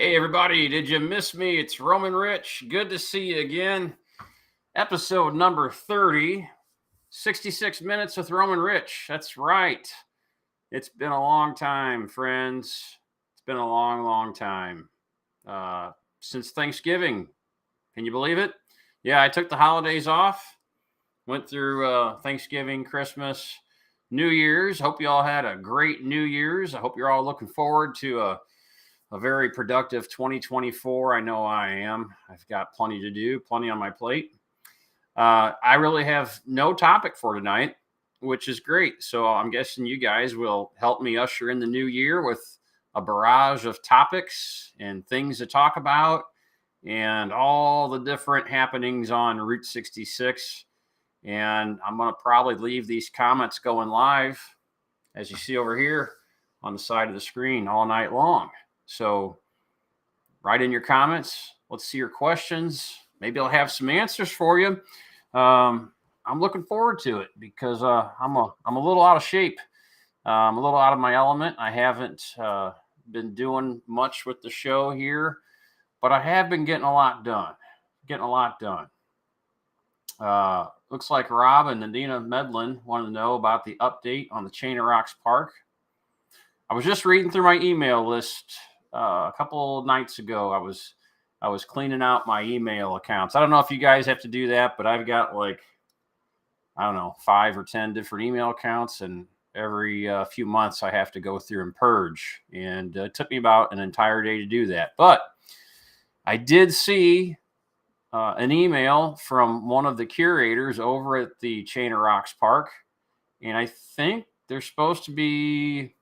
Hey, everybody, did you miss me? It's Roamin Rich. Good to see you again. Episode number 30, 66 minutes with Roamin Rich. That's right. It's been a long time, friends. It's been a long, long time. Since Thanksgiving. Can you believe it? Yeah, I took the holidays off, went through Thanksgiving, Christmas, New Year's. Hope you all had a great New Year's. I hope you're all looking forward to a very productive 2024. I know I am. I've got plenty to do, plenty on my plate. I really have no topic for tonight, which is great. So I'm guessing you guys will help me usher in the new year with a barrage of topics and things to talk about and all the different happenings on Route 66. And I'm going to probably leave these comments going live, as you see over here on the side of the screen, all night long. So write in your comments. Let's see your questions. Maybe I'll have some answers for you. I'm looking forward to it because I'm a little out of shape. I'm a little out of my element. I haven't been doing much with the show here, but I have been getting a lot done. Looks like Rob and Nadina Medlin wanted to know about the update on the Chain of Rocks Park. I was just reading through my email list a couple nights ago. I was cleaning out my email accounts. I don't know if you guys have to do that, but I've got like, I don't know, 5 or 10 different email accounts, and every few months I have to go through and purge. And it took me about an entire day to do that. But I did see an email from one of the curators over at the Chain of Rocks Park, and I think there's supposed to be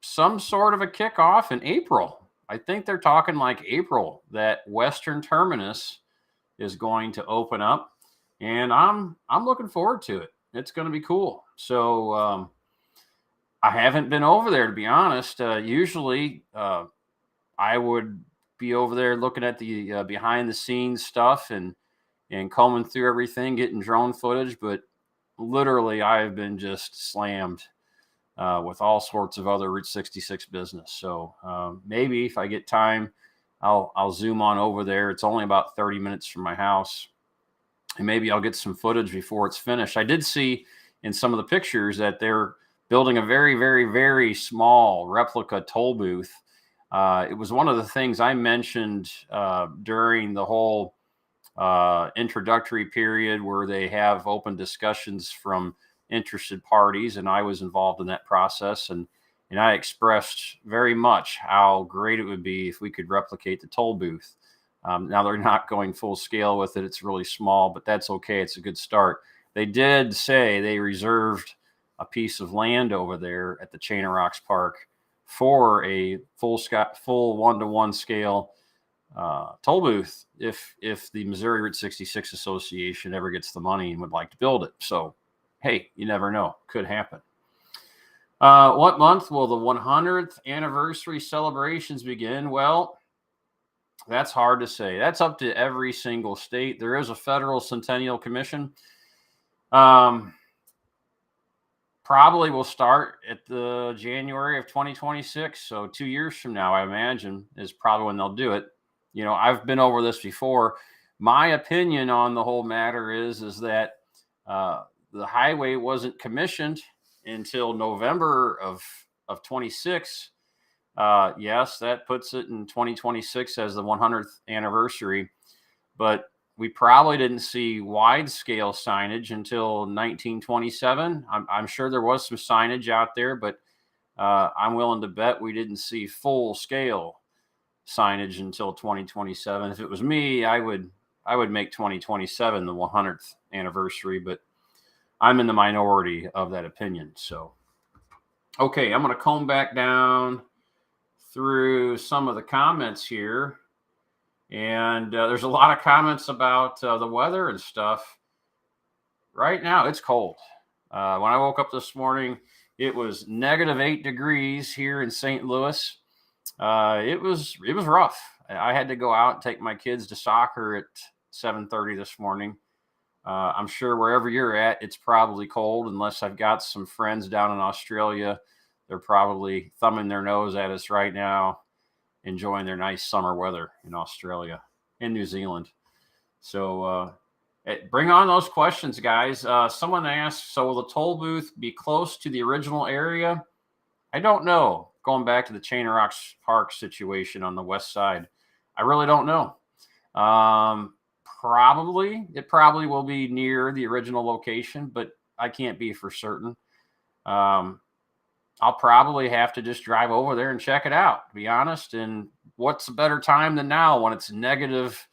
some sort of a kickoff in April. I think they're talking like April that Western Terminus is going to open up, and I'm looking forward to it. It's going to be cool. So I haven't been over there, to be honest. Usually I would be over there looking at the behind the scenes stuff and combing through everything, getting drone footage, but literally I've been just slammed with all sorts of other Route 66 business. So maybe if I get time, I'll zoom on over there. It's only about 30 minutes from my house, and maybe I'll get some footage before it's finished. I did see in some of the pictures that they're building a very, very, very small replica toll booth. It was one of the things I mentioned during the whole introductory period where they have open discussions from interested parties, and I was involved in that process, and I expressed very much how great it would be if we could replicate the toll booth. Now they're not going full scale with it. It's really small, but that's okay. It's a good start. They did say they reserved a piece of land over there at the Chain of Rocks Park for a full 1-to-1 scale toll booth if the Missouri Route 66 Association ever gets the money and would like to build it. So hey, you never know. Could happen. What month will the 100th anniversary celebrations begin? Well, that's hard to say. That's up to every single state. There is a federal Centennial Commission. Probably will start at the January of 2026. So 2 years from now, I imagine, is probably when they'll do it. You know, I've been over this before. My opinion on the whole matter is that the highway wasn't commissioned until November of 26. Yes, that puts it in 2026 as the 100th anniversary, but we probably didn't see wide scale signage until 1927. I'm sure there was some signage out there, but I'm willing to bet we didn't see full scale signage until 2027. If it was me, I would make 2027 the 100th anniversary, but I'm in the minority of that opinion. So, okay, I'm going to comb back down through some of the comments here. And there's a lot of comments about the weather and stuff. Right now, it's cold. When I woke up this morning, it was -8 degrees here in St. Louis. It was rough. I had to go out and take my kids to soccer at 7:30 this morning. I'm sure wherever you're at, it's probably cold, unless I've got some friends down in Australia. They're probably thumbing their nose at us right now. enjoying their nice summer weather in Australia and New Zealand. So bring on those questions, guys. Someone asked, so will the toll booth be close to the original area? I don't know. Going back to the Chain of Rocks Park situation on the west side, I really don't know. It probably will be near the original location, but I can't be for certain. I'll probably have to just drive over there and check it out, to be honest. And what's a better time than now when it's negative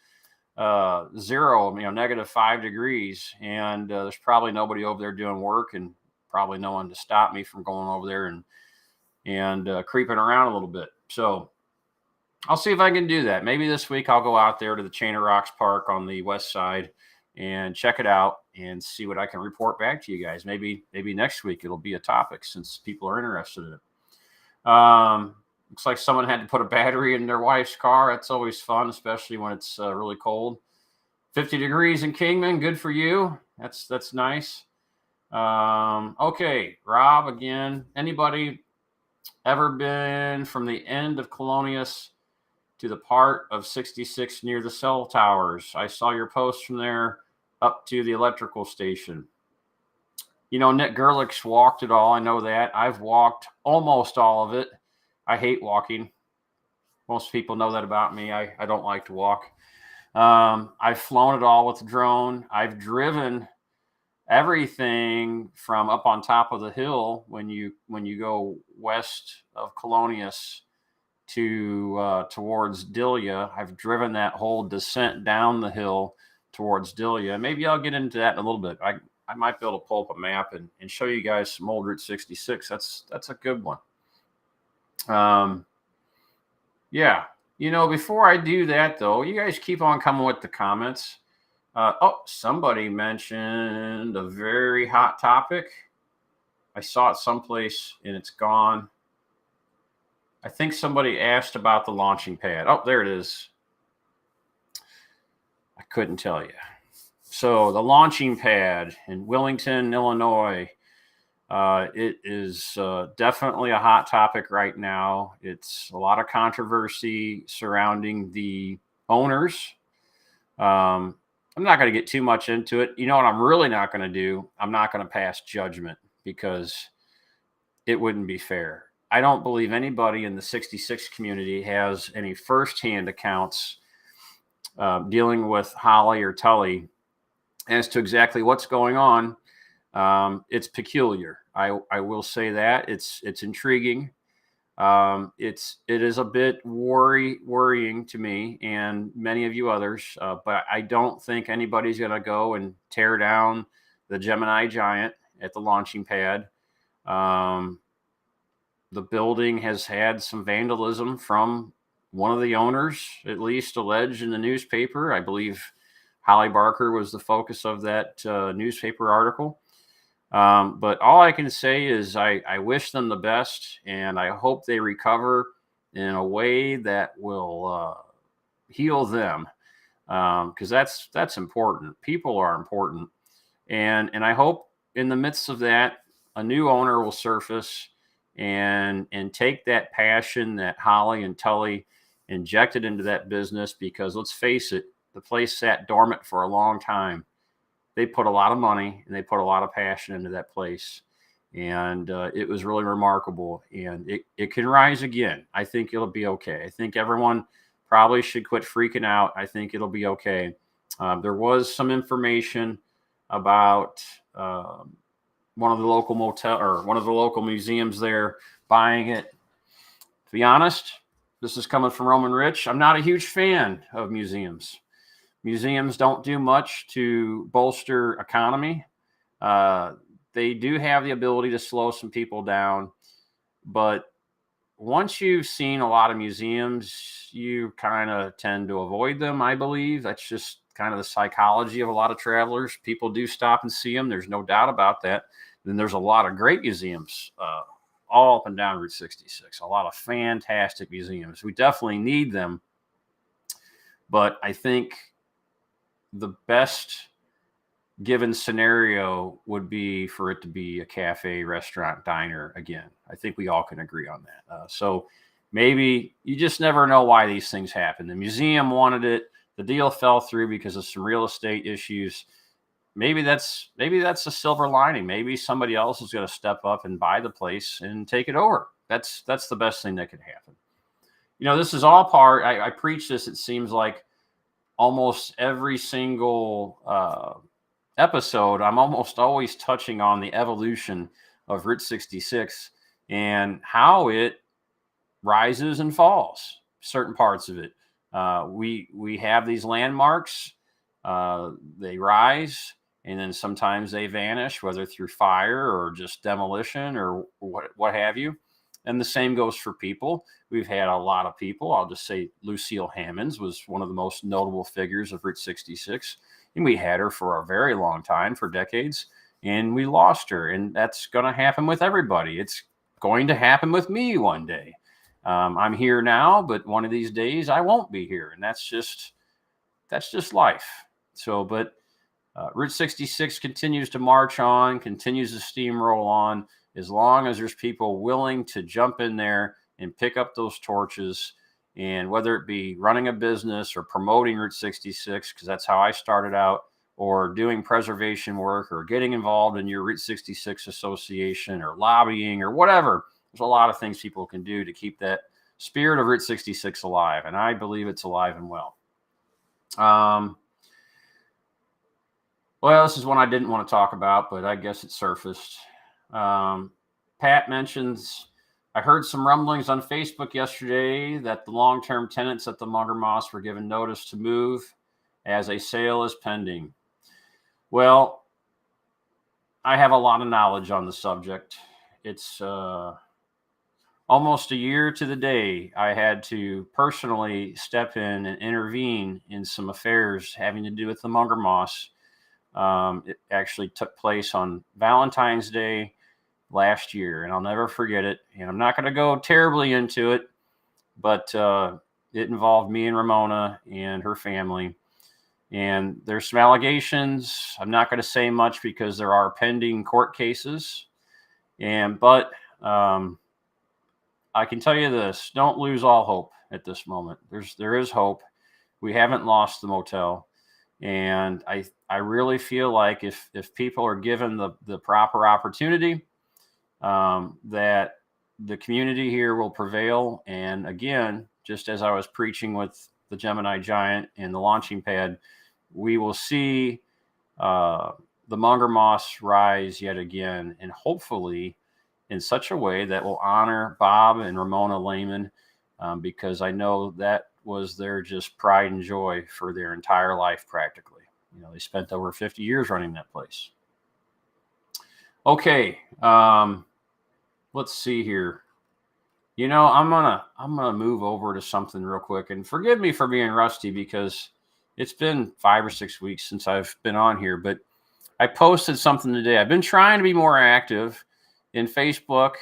0, negative 5 degrees, and there's probably nobody over there doing work, and probably no one to stop me from going over there and creeping around a little bit. So I'll see if I can do that. Maybe this week I'll go out there to the Chain of Rocks Park on the west side and check it out and see what I can report back to you guys. Maybe next week it'll be a topic since people are interested in it. Looks like someone had to put a battery in their wife's car. That's always fun, especially when it's really cold. 50 degrees in Kingman. Good for you. That's nice. Okay, Rob again. Anybody ever been from the end of Colonius to the part of 66 near the cell towers? I saw your post from there up to the electrical station. Nick Gerlich's walked it all. I know that. I've walked almost all of it. I hate walking. Most people know that about me. I don't like to walk. I've flown it all with the drone. I've driven everything from up on top of the hill when you go west of Colonius to towards Dilia. I've driven that whole descent down the hill towards Dilia. Maybe I'll get into that in a little bit. I might be able to pull up a map and show you guys some old Route 66. That's a good one. Yeah. Before I do that, though, you guys keep on coming with the comments. Somebody mentioned a very hot topic. I saw it someplace and it's gone. I think somebody asked about the launching pad. Oh, there it is. I couldn't tell you. So the launching pad in Willington, Illinois, it is definitely a hot topic right now. It's a lot of controversy surrounding the owners. I'm not going to get too much into it. You know what I'm really not going to do? I'm not going to pass judgment because it wouldn't be fair. I don't believe anybody in the 66 community has any firsthand accounts dealing with Holly or Tully as to exactly what's going on. It's peculiar. I will say that it's intriguing. It is a bit worrying to me and many of you others, but I don't think anybody's going to go and tear down the Gemini Giant at the launching pad. The building has had some vandalism from one of the owners, at least alleged in the newspaper. I believe Holly Barker was the focus of that newspaper article. But all I can say is I wish them the best, and I hope they recover in a way that will heal them, because that's important. People are important, and I hope in the midst of that, a new owner will surface and take that passion that Holly and Tully injected into that business, because let's face it, the place sat dormant for a long time. They put a lot of money and they put a lot of passion into that place. And it was really remarkable. And it can rise again. I think it'll be okay. I think everyone probably should quit freaking out. I think it'll be okay. There was some information about one of the local motel or one of the local museums there buying it. To be honest, this is coming from Roamin Rich. I'm not a huge fan of museums. Museums don't do much to bolster economy. They do have the ability to slow some people down. But once you've seen a lot of museums, you kind of tend to avoid them, I believe. That's just kind of the psychology of a lot of travelers. People do stop and see them. There's no doubt about that. Then there's a lot of great museums all up and down Route 66. A lot of fantastic museums. We definitely need them. But I think the best given scenario would be for it to be a cafe, restaurant, diner again. I think we all can agree on that. So maybe you just never know why these things happen. The museum wanted it. The deal fell through because of some real estate issues. Maybe that's a silver lining. Maybe somebody else is going to step up and buy the place and take it over. That's the best thing that could happen. This is all part. I preach this. It seems like almost every single episode, I'm almost always touching on the evolution of Route 66 and how it rises and falls. Certain parts of it. We have these landmarks. They rise, and then sometimes they vanish, whether through fire or just demolition or what have you. And the same goes for people. We've had a lot of people. I'll just say Lucille Hammonds was one of the most notable figures of Route 66. And we had her for a very long time, for decades, and we lost her. And that's going to happen with everybody. It's going to happen with me one day. I'm here now, but one of these days I won't be here. And that's just life. So, but Route 66 continues to march on, continues to steamroll on, as long as there's people willing to jump in there and pick up those torches. And whether it be running a business or promoting Route 66, because that's how I started out, or doing preservation work or getting involved in your Route 66 association or lobbying or whatever. There's a lot of things people can do to keep that spirit of Route 66 alive. And I believe it's alive and well. Well, this is one I didn't want to talk about, but I guess it surfaced. Pat mentions, I heard some rumblings on Facebook yesterday that the long-term tenants at the Munger Moss were given notice to move as a sale is pending. Well, I have a lot of knowledge on the subject. It's almost a year to the day I had to personally step in and intervene in some affairs having to do with the Munger Moss. It actually took place on Valentine's Day last year, and I'll never forget it. And I'm not going to go terribly into it, but it involved me and Ramona and her family. And there's some allegations. I'm not going to say much because there are pending court cases. But I can tell you this: don't lose all hope at this moment. There is hope. We haven't lost the motel. And I really feel like if people are given the proper opportunity, that the community here will prevail. And again, just as I was preaching with the Gemini Giant and the launching pad, we will see the Munger Moss rise yet again, and hopefully in such a way that will honor Bob and Ramona Lehman, because I know that was their just pride and joy for their entire life, practically. They spent over 50 years running that place. Okay, let's see here. I'm gonna move over to something real quick, and forgive me for being rusty because it's been 5 or 6 weeks since I've been on here, but I posted something today. I've been trying to be more active in Facebook.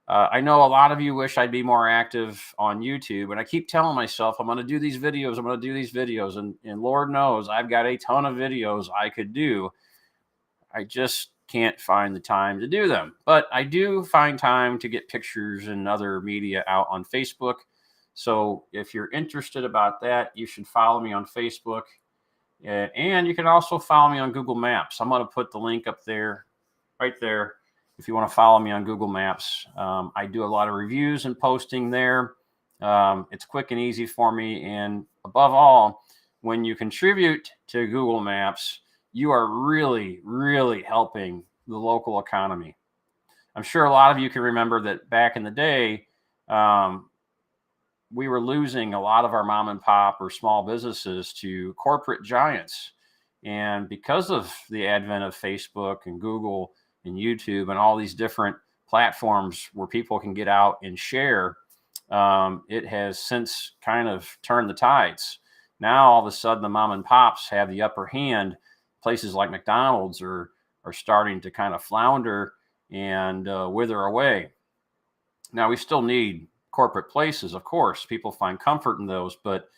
I know a lot of you wish I'd be more active on YouTube, and I keep telling myself I'm going to do these videos. And Lord knows I've got a ton of videos I could do. I just can't find the time to do them. But I do find time to get pictures and other media out on Facebook. So if you're interested about that, you should follow me on Facebook. And you can also follow me on Google Maps. I'm going to put the link up there, right there, if you want to follow me on Google Maps. I do a lot of reviews and posting there. It's quick and easy for me. And above all, when you contribute to Google Maps, you are really, really helping the local economy. I'm sure a lot of you can remember that back in the day, we were losing a lot of our mom and pop or small businesses to corporate giants. And because of the advent of Facebook and Google and YouTube and all these different platforms where people can get out and share, it has since kind of turned the tides. Now, all of a sudden, the mom and pops have the upper hand. Places like McDonald's are starting to kind of flounder and wither away. Now, we still need corporate places, of course. People find comfort in those. But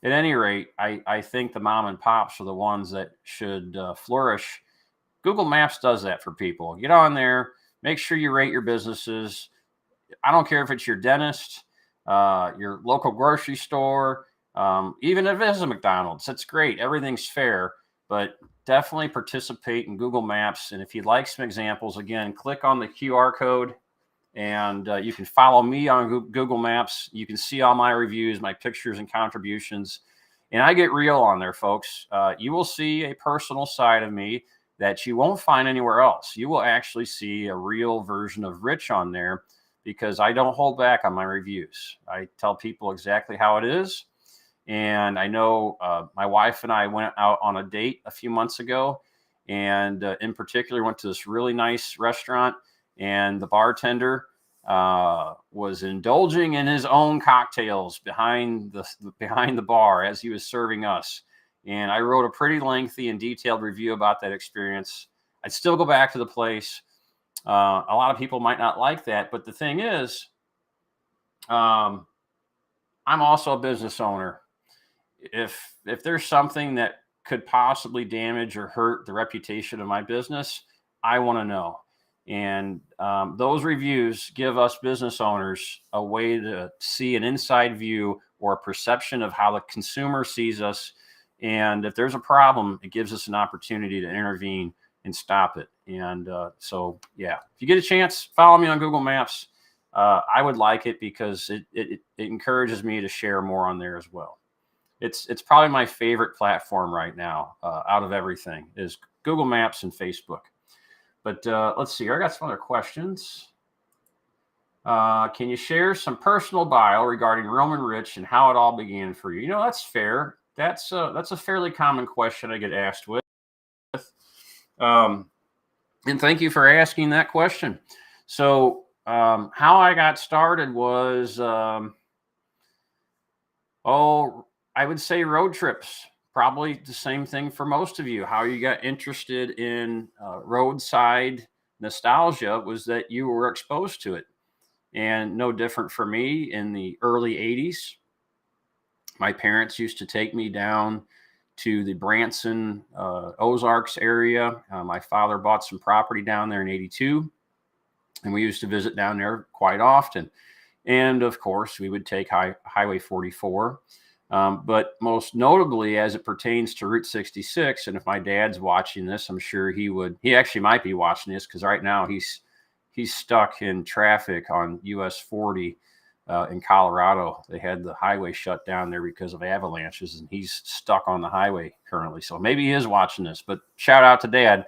at any rate, I think the mom and pops are the ones that should flourish. Google Maps does that for people. Get on there, make sure you rate your businesses. I don't care if it's your dentist, your local grocery store, even if it is a McDonald's. It's great. Everything's fair, but definitely participate in Google Maps. And if you'd like some examples, again, click on the QR code and you can follow me on Google Maps. You can see all my reviews, my pictures and contributions. And I get real on there, folks. You will see a personal side of me that you won't find anywhere else. You will actually see a real version of Rich on there because I don't hold back on my reviews. I tell people exactly how it is. And I know my wife and I went out on a date a few months ago, and in particular went to this really nice restaurant, and the bartender was indulging in his own cocktails behind the bar as he was serving us. And I wrote a pretty lengthy and detailed review about that experience. I'd still go back to the place. A lot of people might not like that, but the thing is, I'm also a business owner. If there's something that could possibly damage or hurt the reputation of my business, I want to know. And those reviews give us business owners a way to see an inside view or a perception of how the consumer sees us. And if there's a problem, it gives us an opportunity to intervene and stop it. And so, yeah, if you get a chance, follow me on Google Maps. I would like it because it encourages me to share more on there as well. It's probably my favorite platform right now out of everything is Google Maps and Facebook. But let's see here. I got some other questions. Can you share some personal bio regarding Roamin Rich and how it all began for you? You know, that's fair. That's a fairly common question I get asked with. And thank you for asking that question. So how I got started was, I would say road trips. Probably the same thing for most of you. How you got interested in roadside nostalgia was that you were exposed to it. And no different for me in the early 80s. My parents used to take me down to the Branson, Ozarks area. My father bought some property down there in 82, and we used to visit down there quite often. And of course, we would take Highway 44. But most notably, as it pertains to Route 66, and if my dad's watching this, I'm sure he actually might be watching this because right now he's stuck in traffic on US 40 in Colorado. They had the highway shut down there because of avalanches, and he's stuck on the highway currently. So maybe he is watching this, but shout out to Dad.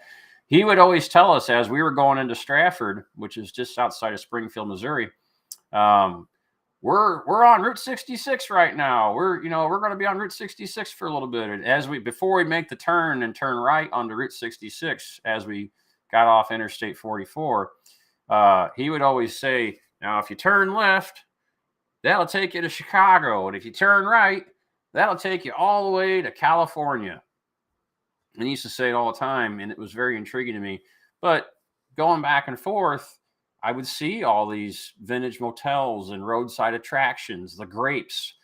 He would always tell us as we were going into Stratford, which is just outside of Springfield, Missouri, we're on Route 66 right now. We're going to be on Route 66 for a little bit. And before we make the turn and turn right onto Route 66, as we got off Interstate 44, he would always say, now, if you turn left, that'll take you to Chicago. And if you turn right, that'll take you all the way to California. And he used to say it all the time, and it was very intriguing to me. But going back and forth, I would see all these vintage motels and roadside attractions, the Grapes,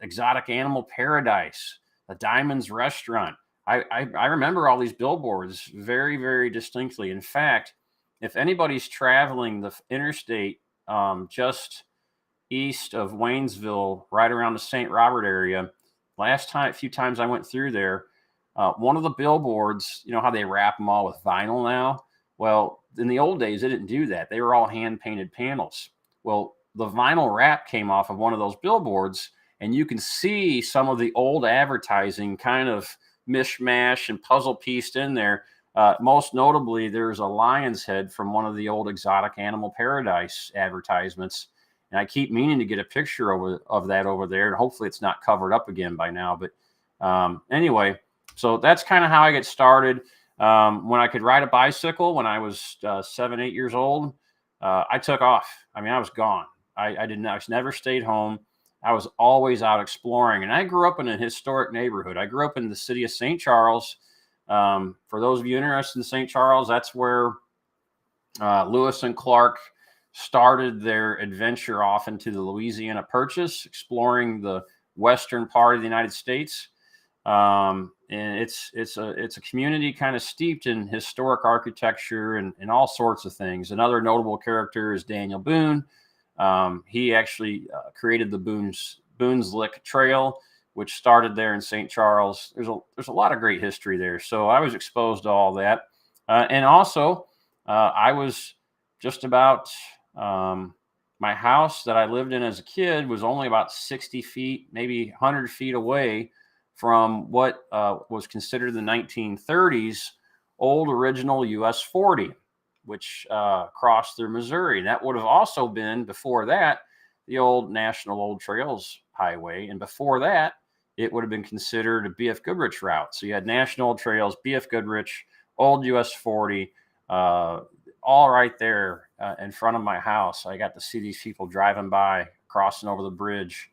Exotic Animal Paradise, the Diamonds Restaurant. I remember all these billboards very, very distinctly. In fact, if anybody's traveling the interstate just east of Waynesville, right around the St. Robert area, a few times I went through there, one of the billboards, you know how they wrap them all with vinyl now? Well, in the old days, they didn't do that. They were all hand-painted panels. Well, the vinyl wrap came off of one of those billboards, and you can see some of the old advertising kind of mishmash and puzzle pieced in there. Most notably, there's a lion's head from one of the old Exotic Animal Paradise advertisements. And I keep meaning to get a picture of that over there. And hopefully it's not covered up again by now. But anyway, so that's kind of how I get started. When I could ride a bicycle when I was 7, 8 years old, I took off. I mean, I was gone. I never stayed home. I was always out exploring. And I grew up in a historic neighborhood. I grew up in the city of St. Charles. For those of you interested in St. Charles, that's where Lewis and Clark started their adventure off into the Louisiana Purchase, exploring the western part of the United States. And it's a community kind of steeped in historic architecture and all sorts of things. Another notable character is Daniel Boone, He actually created the Boone's Lick Trail, which started there in St. Charles. There's a lot of great history there. So I was exposed to all that, and also I was just about my house that I lived in as a kid was only about 60 feet, maybe 100 feet away from what was considered the 1930s old original US 40, which crossed through Missouri. That would have also been, before that, the old National Old Trails Highway. And before that, it would have been considered a B.F. Goodrich route. So you had National Old Trails, B.F. Goodrich, old US 40, all right there in front of my house. I got to see these people driving by, crossing over the bridge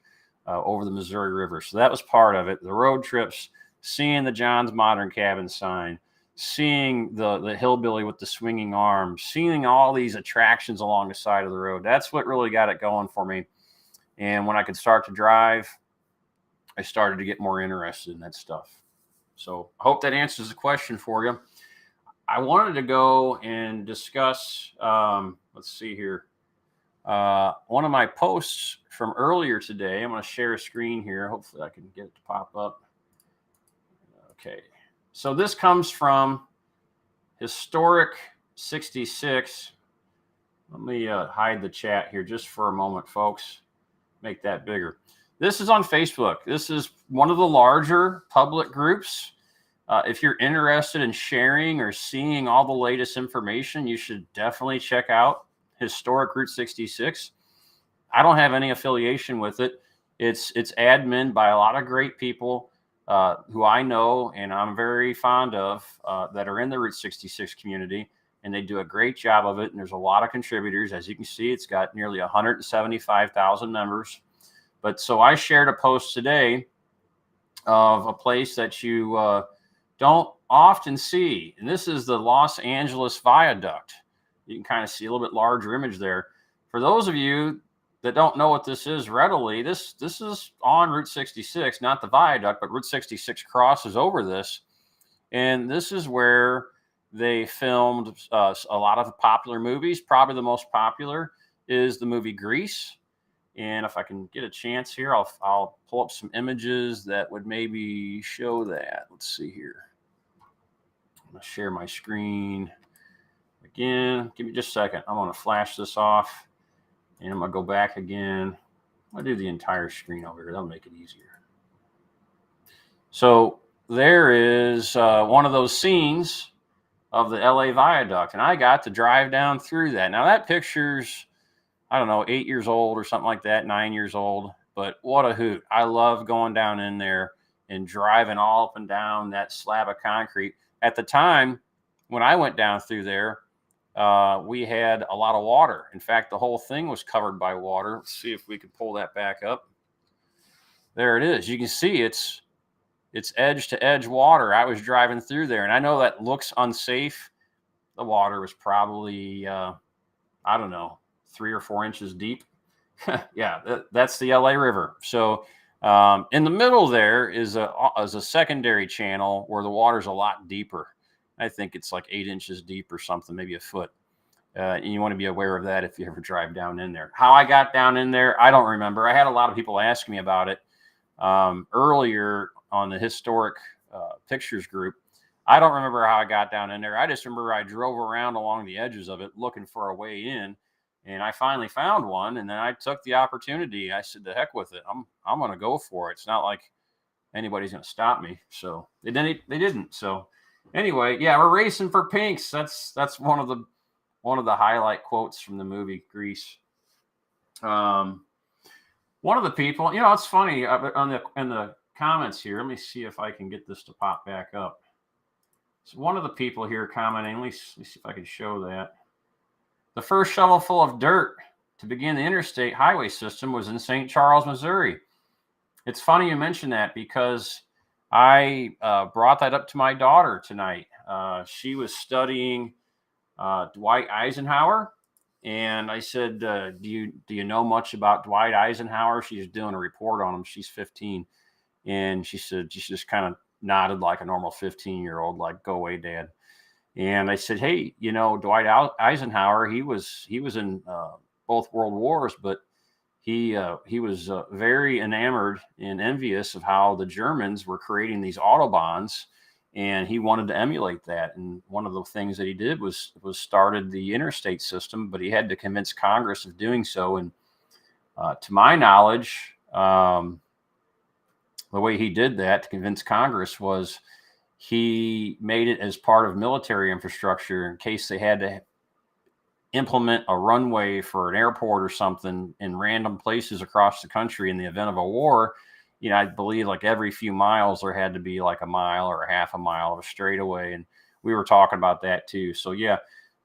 over the Missouri River. So that was part of it. The road trips, seeing the John's Modern Cabin sign, seeing the hillbilly with the swinging arms, seeing all these attractions along the side of the road. That's what really got it going for me. And when I could start to drive, I started to get more interested in that stuff. So I hope that answers the question for you. I wanted to go and discuss, let's see here, one of my posts from earlier today. I'm going to share a screen here. Hopefully I can get it to pop up. Okay. So this comes from Historic 66. Let me hide the chat here just for a moment, folks. Make that bigger. This is on Facebook. This is one of the larger public groups. If you're interested in sharing or seeing all the latest information, you should definitely check out Historic Route 66. I don't have any affiliation with it. It's admin by a lot of great people who I know and I'm very fond of that are in the Route 66 community, and they do a great job of it. And there's a lot of contributors. As you can see, it's got nearly 175,000 members. But so I shared a post today of a place that you don't often see. And this is the Los Angeles Viaduct. You can kind of see a little bit larger image there. For those of you that don't know what this is readily, this is on Route 66, not the viaduct, but Route 66 crosses over this. And this is where they filmed a lot of the popular movies. Probably the most popular is the movie Grease. And if I can get a chance here, I'll pull up some images that would maybe show that. Let's see here. I'm going to share my screen again. Give me just a second. I'm going to flash this off, and I'm going to go back again. I'll do the entire screen over here. That'll make it easier. So there is one of those scenes of the LA Viaduct, and I got to drive down through that. Now that picture's, I don't know, 8 years old or something like that, 9 years old, but what a hoot. I love going down in there and driving all up and down that slab of concrete. At the time when I went down through there, we had a lot of water. In fact, the whole thing was covered by water. Let's see if we can pull that back up. There it is. You can see it's edge to edge water. I was driving through there, and I know that looks unsafe. The water was probably, I don't know, 3 or 4 inches deep. Yeah, that's the LA River. So in the middle there is a secondary channel where the water's a lot deeper. I think it's like 8 inches deep or something, maybe a foot. And you want to be aware of that if you ever drive down in there. How I got down in there, I don't remember. I had a lot of people ask me about it earlier on the Historic Pictures group. I don't remember how I got down in there. I just remember I drove around along the edges of it looking for a way in. And I finally found one, and then I took the opportunity. I said, "The heck with it! I'm going to go for it. It's not like anybody's going to stop me." So they didn't. So anyway, yeah, we're racing for pinks. That's one of the highlight quotes from the movie Grease. One of the people, it's funny in the comments here. Let me see if I can get this to pop back up. So one of the people here commenting. Let me see if I can show that. The first shovelful of dirt to begin the interstate highway system was in St. Charles, Missouri. It's funny you mentioned that because I brought that up to my daughter tonight. She was studying Dwight Eisenhower, and I said, "Do you know much about Dwight Eisenhower?" She's doing a report on him. She's 15, and she said she just kind of nodded like a normal 15-year-old, like, "Go away, Dad." And I said, "Hey, Dwight Eisenhower, he was in both world wars, but he was very enamored and envious of how the Germans were creating these autobahns, and he wanted to emulate that. And one of the things that he did was started the interstate system, but he had to convince Congress of doing so. And to my knowledge, the way he did that to convince Congress was he made it as part of military infrastructure in case they had to implement a runway for an airport or something in random places across the country in the event of a war. I believe like every few miles there had to be like a mile or a half a mile of a straightaway, and we were talking about that too. So yeah,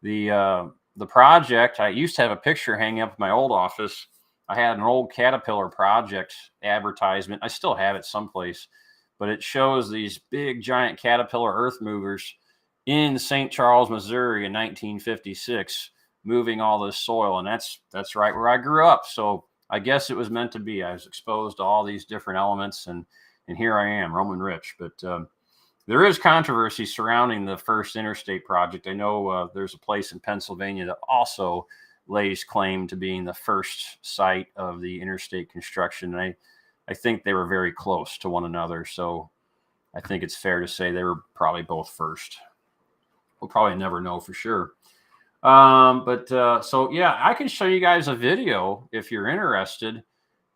the project, I used to have a picture hanging up in my old office. I had an old Caterpillar project advertisement. I still have it someplace, but it shows these big giant Caterpillar earth movers in St. Charles, Missouri in 1956, moving all this soil. And that's right where I grew up. So I guess it was meant to be. I was exposed to all these different elements, and here I am, Roamin Rich. But there is controversy surrounding the first interstate project. I know there's a place in Pennsylvania that also lays claim to being the first site of the interstate construction. And I think they were very close to one another. So I think it's fair to say they were probably both first. We'll probably never know for sure. So yeah, I can show you guys a video if you're interested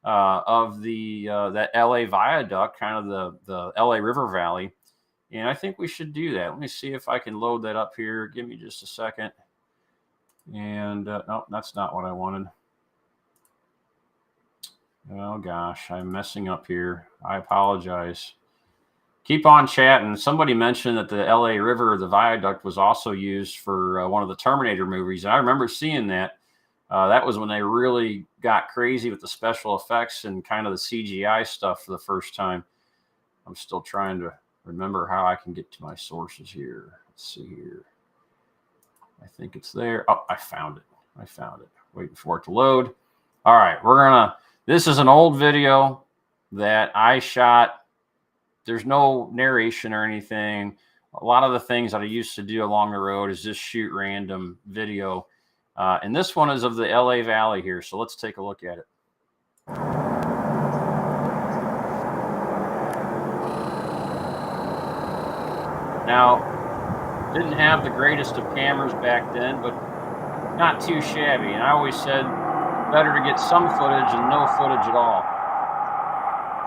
of the that LA viaduct, kind of the LA River Valley. And I think we should do that. Let me see if I can load that up here. Give me just a second. And no, that's not what I wanted. Oh gosh, I'm messing up here. I apologize. Keep on chatting. Somebody mentioned that the LA River, the viaduct, was also used for one of the Terminator movies. And I remember seeing that. That was when they really got crazy with the special effects and kind of the CGI stuff for the first time. I'm still trying to remember how I can get to my sources here. Let's see here. I think it's there. Oh, I found it. Waiting for it to load. All right, this is an old video that I shot. There's no narration or anything. A lot of the things that I used to do along the road is just shoot random video. And this one is of the LA Valley here. So let's take a look at it. Now, didn't have the greatest of cameras back then, but not too shabby. And I always said better to get some footage than no footage at all.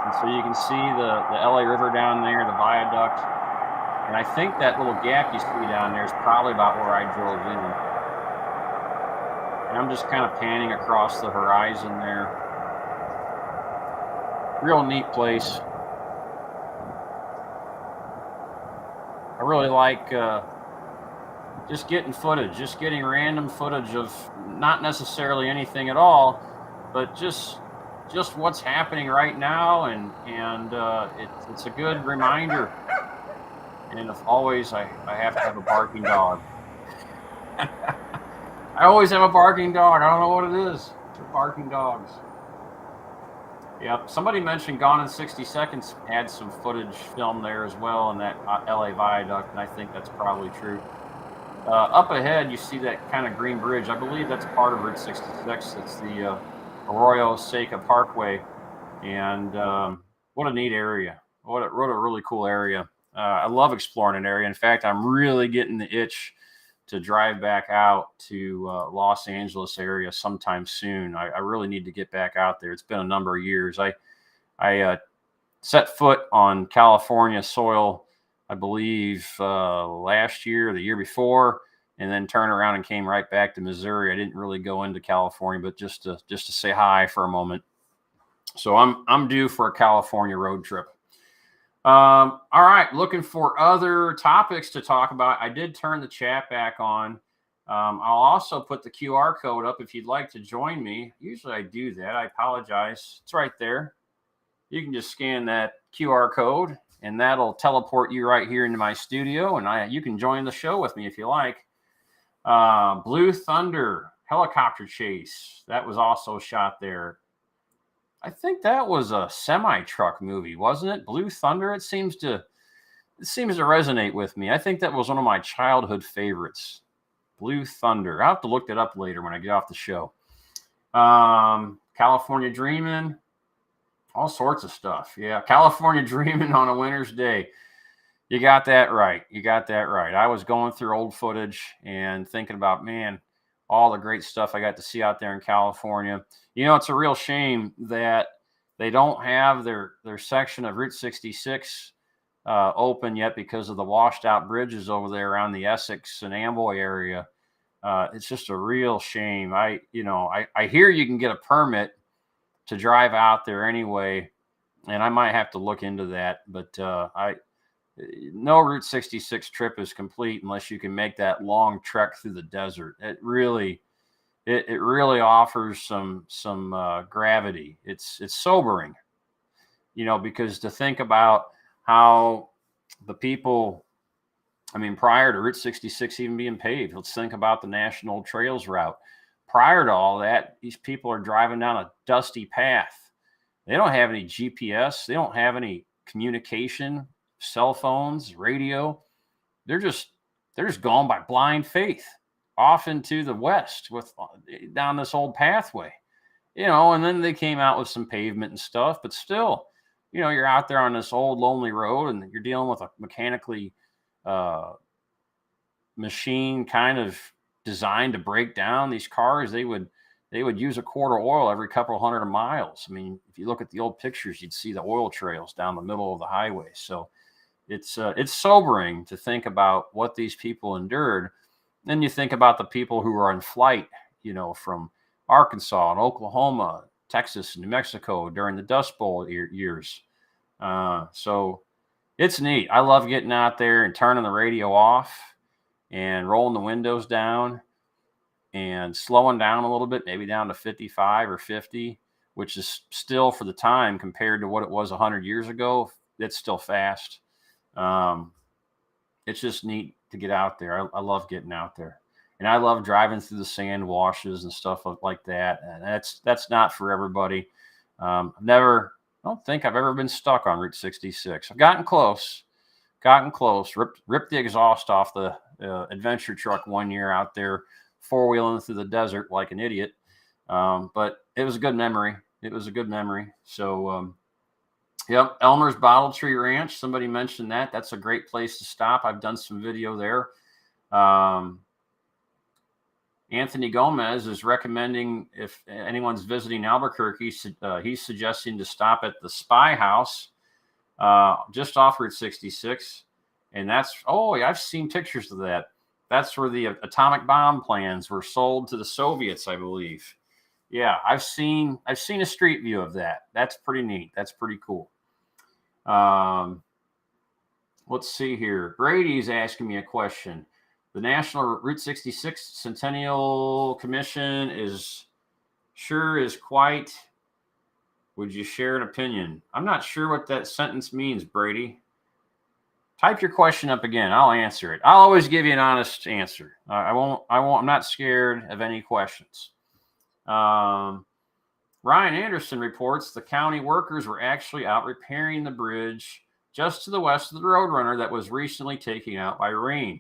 And so you can see the LA River down there, the viaduct. And I think that little gap you see down there is probably about where I drove in. And I'm just kind of panning across the horizon there. Real neat place. I really like just getting footage, just getting random footage of not necessarily anything at all, but just what's happening right now, and it's a good reminder. And if always I have to have a barking dog. I always have a barking dog. I don't know what it is. They're barking dogs. Yep. Somebody mentioned Gone in 60 Seconds had some footage filmed there as well in that LA viaduct, and I think that's probably true. Up ahead, you see that kind of green bridge. I believe that's part of Route 66. It's the Arroyo Seca Parkway, and what a neat area. What a really cool area. I love exploring an area. In fact, I'm really getting the itch to drive back out to Los Angeles area sometime soon. I really need to get back out there. It's been a number of years. I set foot on California soil, I believe, last year or the year before, and then turned around and came right back to Missouri. I didn't really go into California, but just to say hi for a moment. So I'm due for a California road trip. All right, looking for other topics to talk about. I did turn the chat back on. I'll also put the QR code up if you'd like to join me. Usually I do that. I apologize. It's right there. You can just scan that QR code, and that'll teleport you right here into my studio, and you can join the show with me if you like. Blue Thunder helicopter chase. That was also shot there. I think that was a semi-truck movie, wasn't it? Blue Thunder. It seems to resonate with me. I think that was one of my childhood favorites. Blue Thunder. I'll have to look that up later when I get off the show. California Dreaming, all sorts of stuff. Yeah, California Dreaming on a winter's day. You got that right. You got that right. I was going through old footage and thinking about, man, all the great stuff I got to see out there in California. You know, it's a real shame that they don't have their section of Route 66 open yet because of the washed out bridges over there around the Essex and Amboy area. It's just a real shame. I hear you can get a permit to drive out there anyway, and I might have to look into that. But no Route 66 trip is complete unless you can make that long trek through the desert. It really offers some gravity. It's sobering, because to think about how the people, I mean, prior to Route 66 even being paved, let's think about the National Trails route. Prior to all that, these people are driving down a dusty path. They don't have any GPS. They don't have any communication, cell phones, radio. They're just going by blind faith off into the west down this old pathway, and then they came out with some pavement and stuff, but still, you're out there on this old lonely road and you're dealing with a mechanically machine kind of designed to break down these cars. They would use a quart of oil every couple of hundred miles. I mean, if you look at the old pictures, you'd see the oil trails down the middle of the highway. So it's sobering to think about what these people endured. Then you think about the people who were on flight, from Arkansas and Oklahoma, Texas, and New Mexico during the Dust Bowl years. So it's neat. I love getting out there and turning the radio off and rolling the windows down and slowing down a little bit, maybe down to 55 or 50, which is still, for the time, compared to what it was 100 years ago, it's still fast. It's just neat to get out there. I love getting out there, and I love driving through the sand washes and stuff like that. And that's not for everybody. I don't think I've ever been stuck on Route 66. I've gotten close, ripped the exhaust off the adventure truck one year out there, four-wheeling through the desert like an idiot. But it was a good memory. So, yep, Elmer's Bottle Tree Ranch. Somebody mentioned that. That's a great place to stop. I've done some video there. Anthony Gomez is recommending, if anyone's visiting Albuquerque, he's suggesting to stop at the Spy House just off Route 66. And I've seen pictures of that. That's where the atomic bomb plans were sold to the Soviets, I believe. Yeah, I've seen a street view of that. That's pretty neat. That's pretty cool. Let's see here. Brady's asking me a question. The National Route 66 Centennial Commission is quite. Would you share an opinion? I'm not sure what that sentence means, Brady. Type your question up again. I'll answer it. I'll always give you an honest answer. I'm not scared of any questions. Ryan Anderson reports the county workers were actually out repairing the bridge just to the west of the Roadrunner that was recently taken out by rain.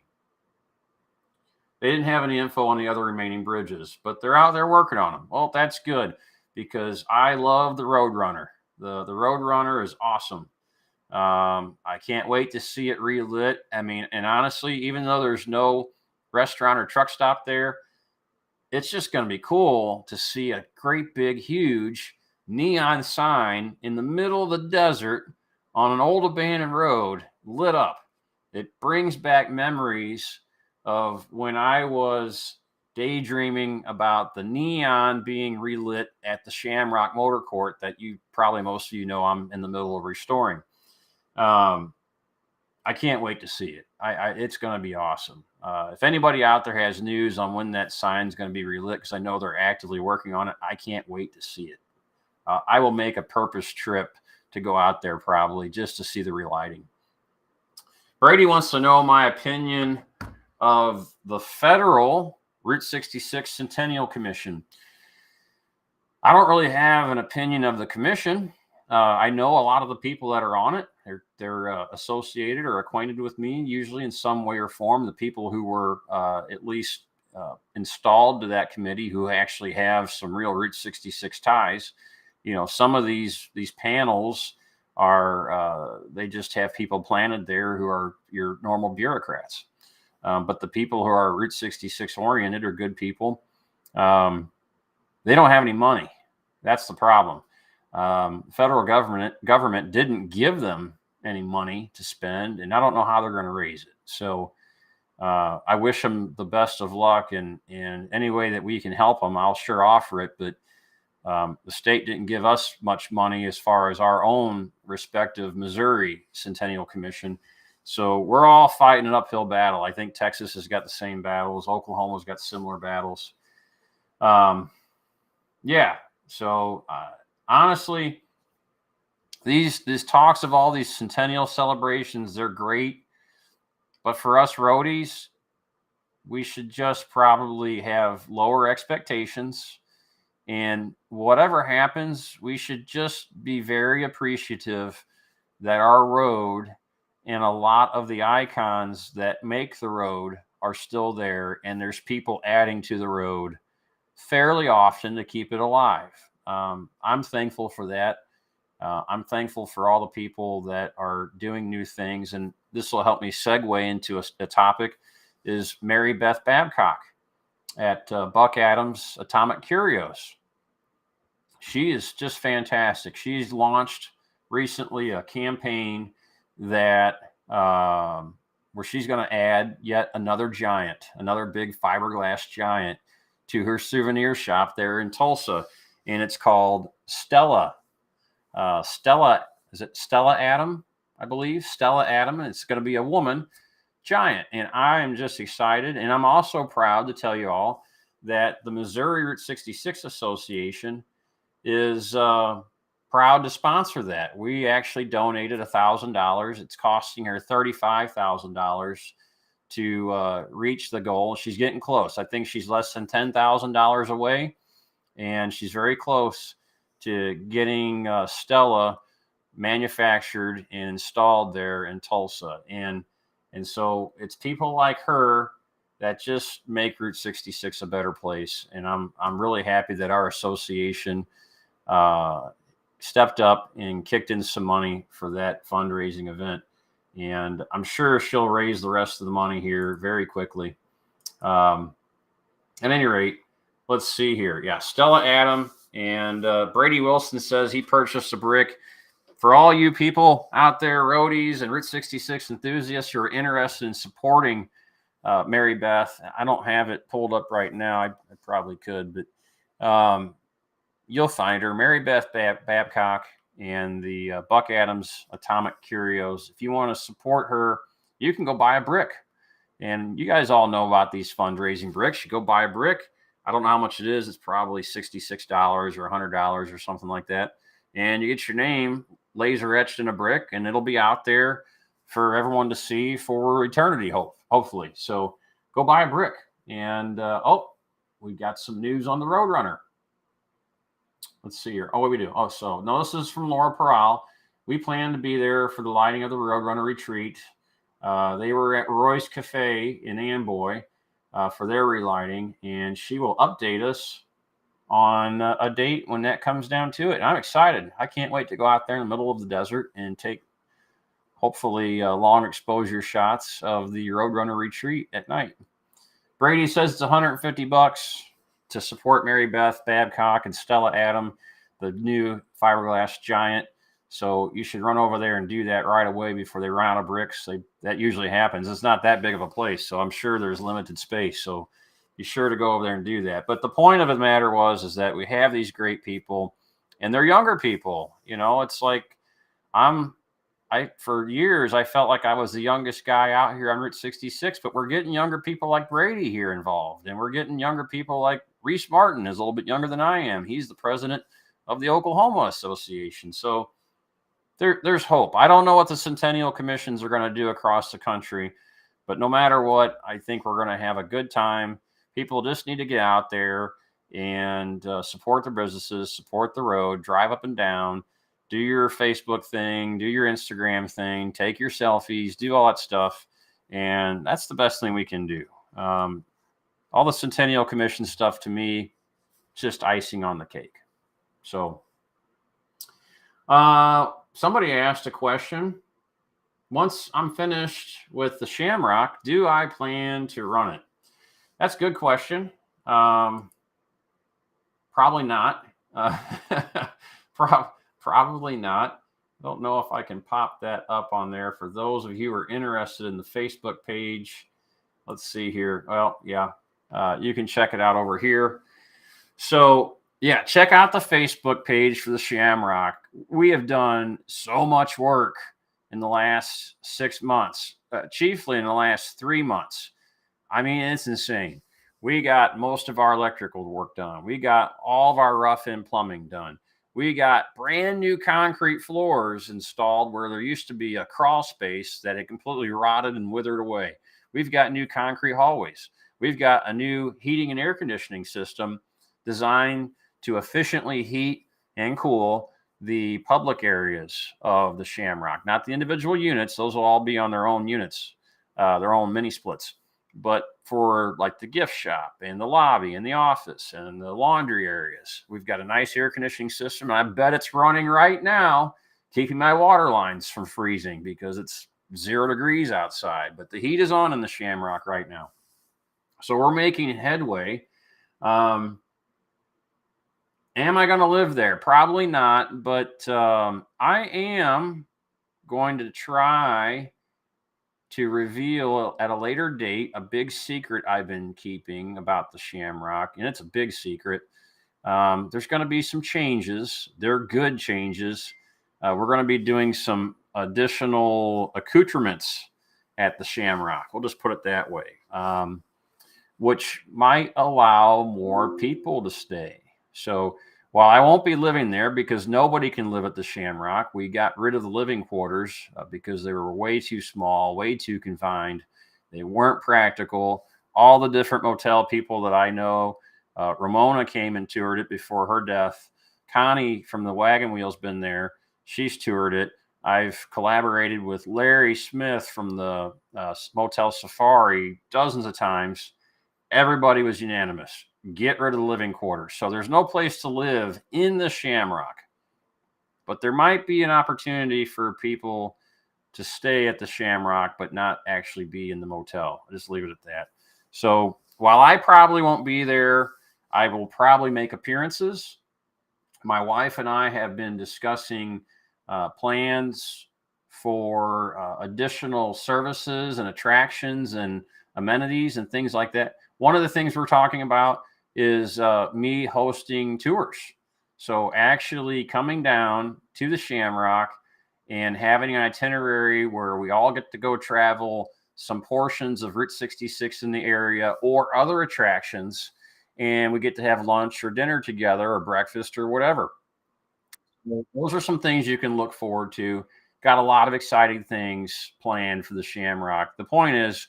They didn't have any info on the other remaining bridges, but they're out there working on them. Well, that's good, because I love the Roadrunner. The Roadrunner is awesome. I can't wait to see it relit. I mean, and honestly, even though there's no restaurant or truck stop there, it's just going to be cool to see a great big, huge neon sign in the middle of the desert on an old abandoned road lit up. It brings back memories of when I was daydreaming about the neon being relit at the Shamrock Motor Court that most of you know I'm in the middle of restoring. I can't wait to see it. It's going to be awesome. If anybody out there has news on when that sign's going to be relit, because I know they're actively working on it, I can't wait to see it. I will make a purpose trip to go out there probably just to see the relighting. Brady wants to know my opinion of the federal Route 66 Centennial Commission. I don't really have an opinion of the commission. I know a lot of the people that are on it. They're associated or acquainted with me, usually in some way or form. The people who were at least installed to that committee who actually have some real Route 66 ties. Some of these panels are they just have people planted there who are your normal bureaucrats. But the people who are Route 66 oriented are good people. They don't have any money. That's the problem. Federal government didn't give them any money to spend, and I don't know how they're going to raise it. So I wish them the best of luck, and any way that we can help them, I'll sure offer it. But the state didn't give us much money as far as our own respective Missouri Centennial Commission. So we're all fighting an uphill battle. I think Texas has got the same battles. Oklahoma's got similar battles. Yeah. So honestly, these talks of all these centennial celebrations, they're great. But for us roadies, we should just probably have lower expectations. And whatever happens, we should just be very appreciative that our road and a lot of the icons that make the road are still there. And there's people adding to the road fairly often to keep it alive. I'm thankful for that. I'm thankful for all the people that are doing new things. And this will help me segue into a topic is Mary Beth Babcock at Buck Adams Atomic Curios. She is just fantastic. She's launched recently a campaign that where she's going to add yet another giant, another big fiberglass giant to her souvenir shop there in Tulsa. And it's called Stella. Is it Stella Adam? I believe Stella Adam. And it's going to be a woman giant. And I am just excited. And I'm also proud to tell you all that the Missouri Route 66 Association is proud to sponsor that. We actually donated $1,000. It's costing her $35,000 to reach the goal. She's getting close. I think she's less than $10,000 away, and she's very close to getting Stella manufactured and installed there in Tulsa. And so it's people like her that just make Route 66 a better place. And I'm really happy that our association stepped up and kicked in some money for that fundraising event. And I'm sure she'll raise the rest of the money here very quickly. At any rate, let's see here. Yeah, Stella Adam and Brady Wilson says he purchased a brick. For all you people out there, roadies and Route 66 enthusiasts who are interested in supporting Mary Beth, I don't have it pulled up right now. I probably could, but you'll find her, Mary Beth Babcock and the Buck Adams Atomic Curios. If you want to support her, you can go buy a brick. And you guys all know about these fundraising bricks. You go buy a brick. I don't know how much it is. It's probably $66 or $100 or something like that. And you get your name laser etched in a brick, and it'll be out there for everyone to see for eternity, hopefully. So go buy a brick. And, we got some news on the Roadrunner. Let's see here. Oh, we do. Oh, so no, this is from Laura Peral. We plan to be there for the lighting of the Roadrunner retreat. They were at Roy's Cafe in Amboy for their relighting, and she will update us on a date when that comes down to it. And I'm excited. I can't wait to go out there in the middle of the desert and take hopefully long exposure shots of the Roadrunner retreat at night. Brady says it's $150 to support Mary Beth Babcock and Stella Adam, the new fiberglass giant. So you should run over there and do that right away before they run out of bricks. That usually happens. It's not that big of a place, so I'm sure there's limited space. So be sure to go over there and do that. But the point of the matter is that we have these great people, and they're younger people. It's like for years, I felt like I was the youngest guy out here on Route 66, but we're getting younger people like Brady here involved, and we're getting younger people like Reese Martin is a little bit younger than I am. He's the president of the Oklahoma Association. So there's hope. I don't know what the Centennial Commissions are going to do across the country, but no matter what, I think we're going to have a good time. People just need to get out there and support their businesses, support the road, drive up and down, do your Facebook thing, do your Instagram thing, take your selfies, do all that stuff. And that's the best thing we can do. all the Centennial Commission stuff to me, just icing on the cake. So somebody asked a question. Once I'm finished with the Shamrock, do I plan to run it? That's a good question. Probably not. Probably not. I don't know if I can pop that up on there for those of you who are interested in the Facebook page. Let's see here. Well, yeah, you can check it out over here. So, yeah, check out the Facebook page for the Shamrock. We have done so much work in the last 6 months, chiefly in the last 3 months. I mean, it's insane. We got most of our electrical work done. We got all of our rough-in plumbing done. We got brand new concrete floors installed where there used to be a crawl space that had completely rotted and withered away. We've got new concrete hallways. We've got a new heating and air conditioning system designed to efficiently heat and cool the public areas of the Shamrock, not the individual units. Those will all be on their own units, their own mini splits. But for like the gift shop and the lobby and the office and the laundry areas, we've got a nice air conditioning system. And I bet it's running right now, keeping my water lines from freezing because it's 0 degrees outside. But the heat is on in the Shamrock right now. So we're making headway. Am I going to live there? Probably not. But I am going to try to reveal at a later date a big secret I've been keeping about the Shamrock, and it's a big secret. There's going to be some changes. They're good changes. We're going to be doing some additional accoutrements at the Shamrock. We'll just put it that way, which might allow more people to stay. So while I won't be living there because nobody can live at the Shamrock, we got rid of the living quarters because they were way too small, way too confined. They weren't practical. All the different motel people that I know, Ramona came and toured it before her death. Connie from the Wagon Wheel's been there. She's toured it. I've collaborated with Larry Smith from the Motel Safari dozens of times. Everybody was unanimous. Get rid of the living quarters. So there's no place to live in the Shamrock. But there might be an opportunity for people to stay at the Shamrock, but not actually be in the motel. I'll just leave it at that. So while I probably won't be there, I will probably make appearances. My wife and I have been discussing plans for additional services and attractions and amenities and things like that. One of the things we're talking about is me hosting tours. So actually coming down to the Shamrock and having an itinerary where we all get to go travel some portions of Route 66 in the area or other attractions, and we get to have lunch or dinner together or breakfast or whatever. Those are some things you can look forward to. Got a lot of exciting things planned for the Shamrock. The point is,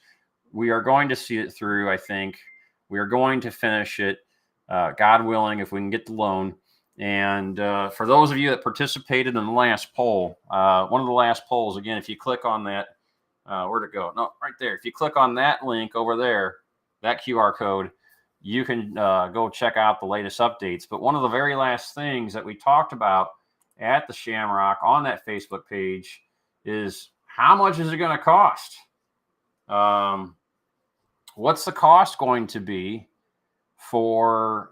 we are going to see it through, I think. We are going to finish it, God willing, if we can get the loan. And for those of you that participated in the last poll, one of the last polls, again, if you click on that, where'd it go? No, right there. If you click on that link over there, that QR code, you can go check out the latest updates. But one of the very last things that we talked about at the Shamrock on that Facebook page is how much is it going to cost? What's the cost going to be for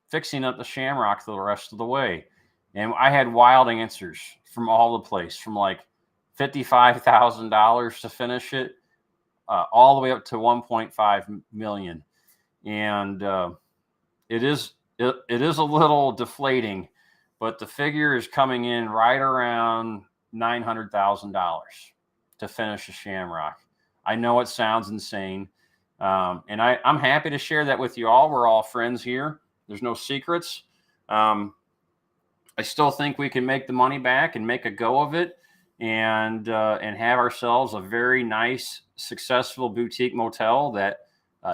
fixing up the Shamrock the rest of the way? And I had wild answers from all the place, from like $55,000 to finish it, all the way up to 1.5 million. And it is a little deflating, but the figure is coming in right around $900,000 to finish a Shamrock. I know it sounds insane. And I'm happy to share that with you all. We're all friends here. There's no secrets. I still think we can make the money back and make a go of it and have ourselves a very nice, successful boutique motel that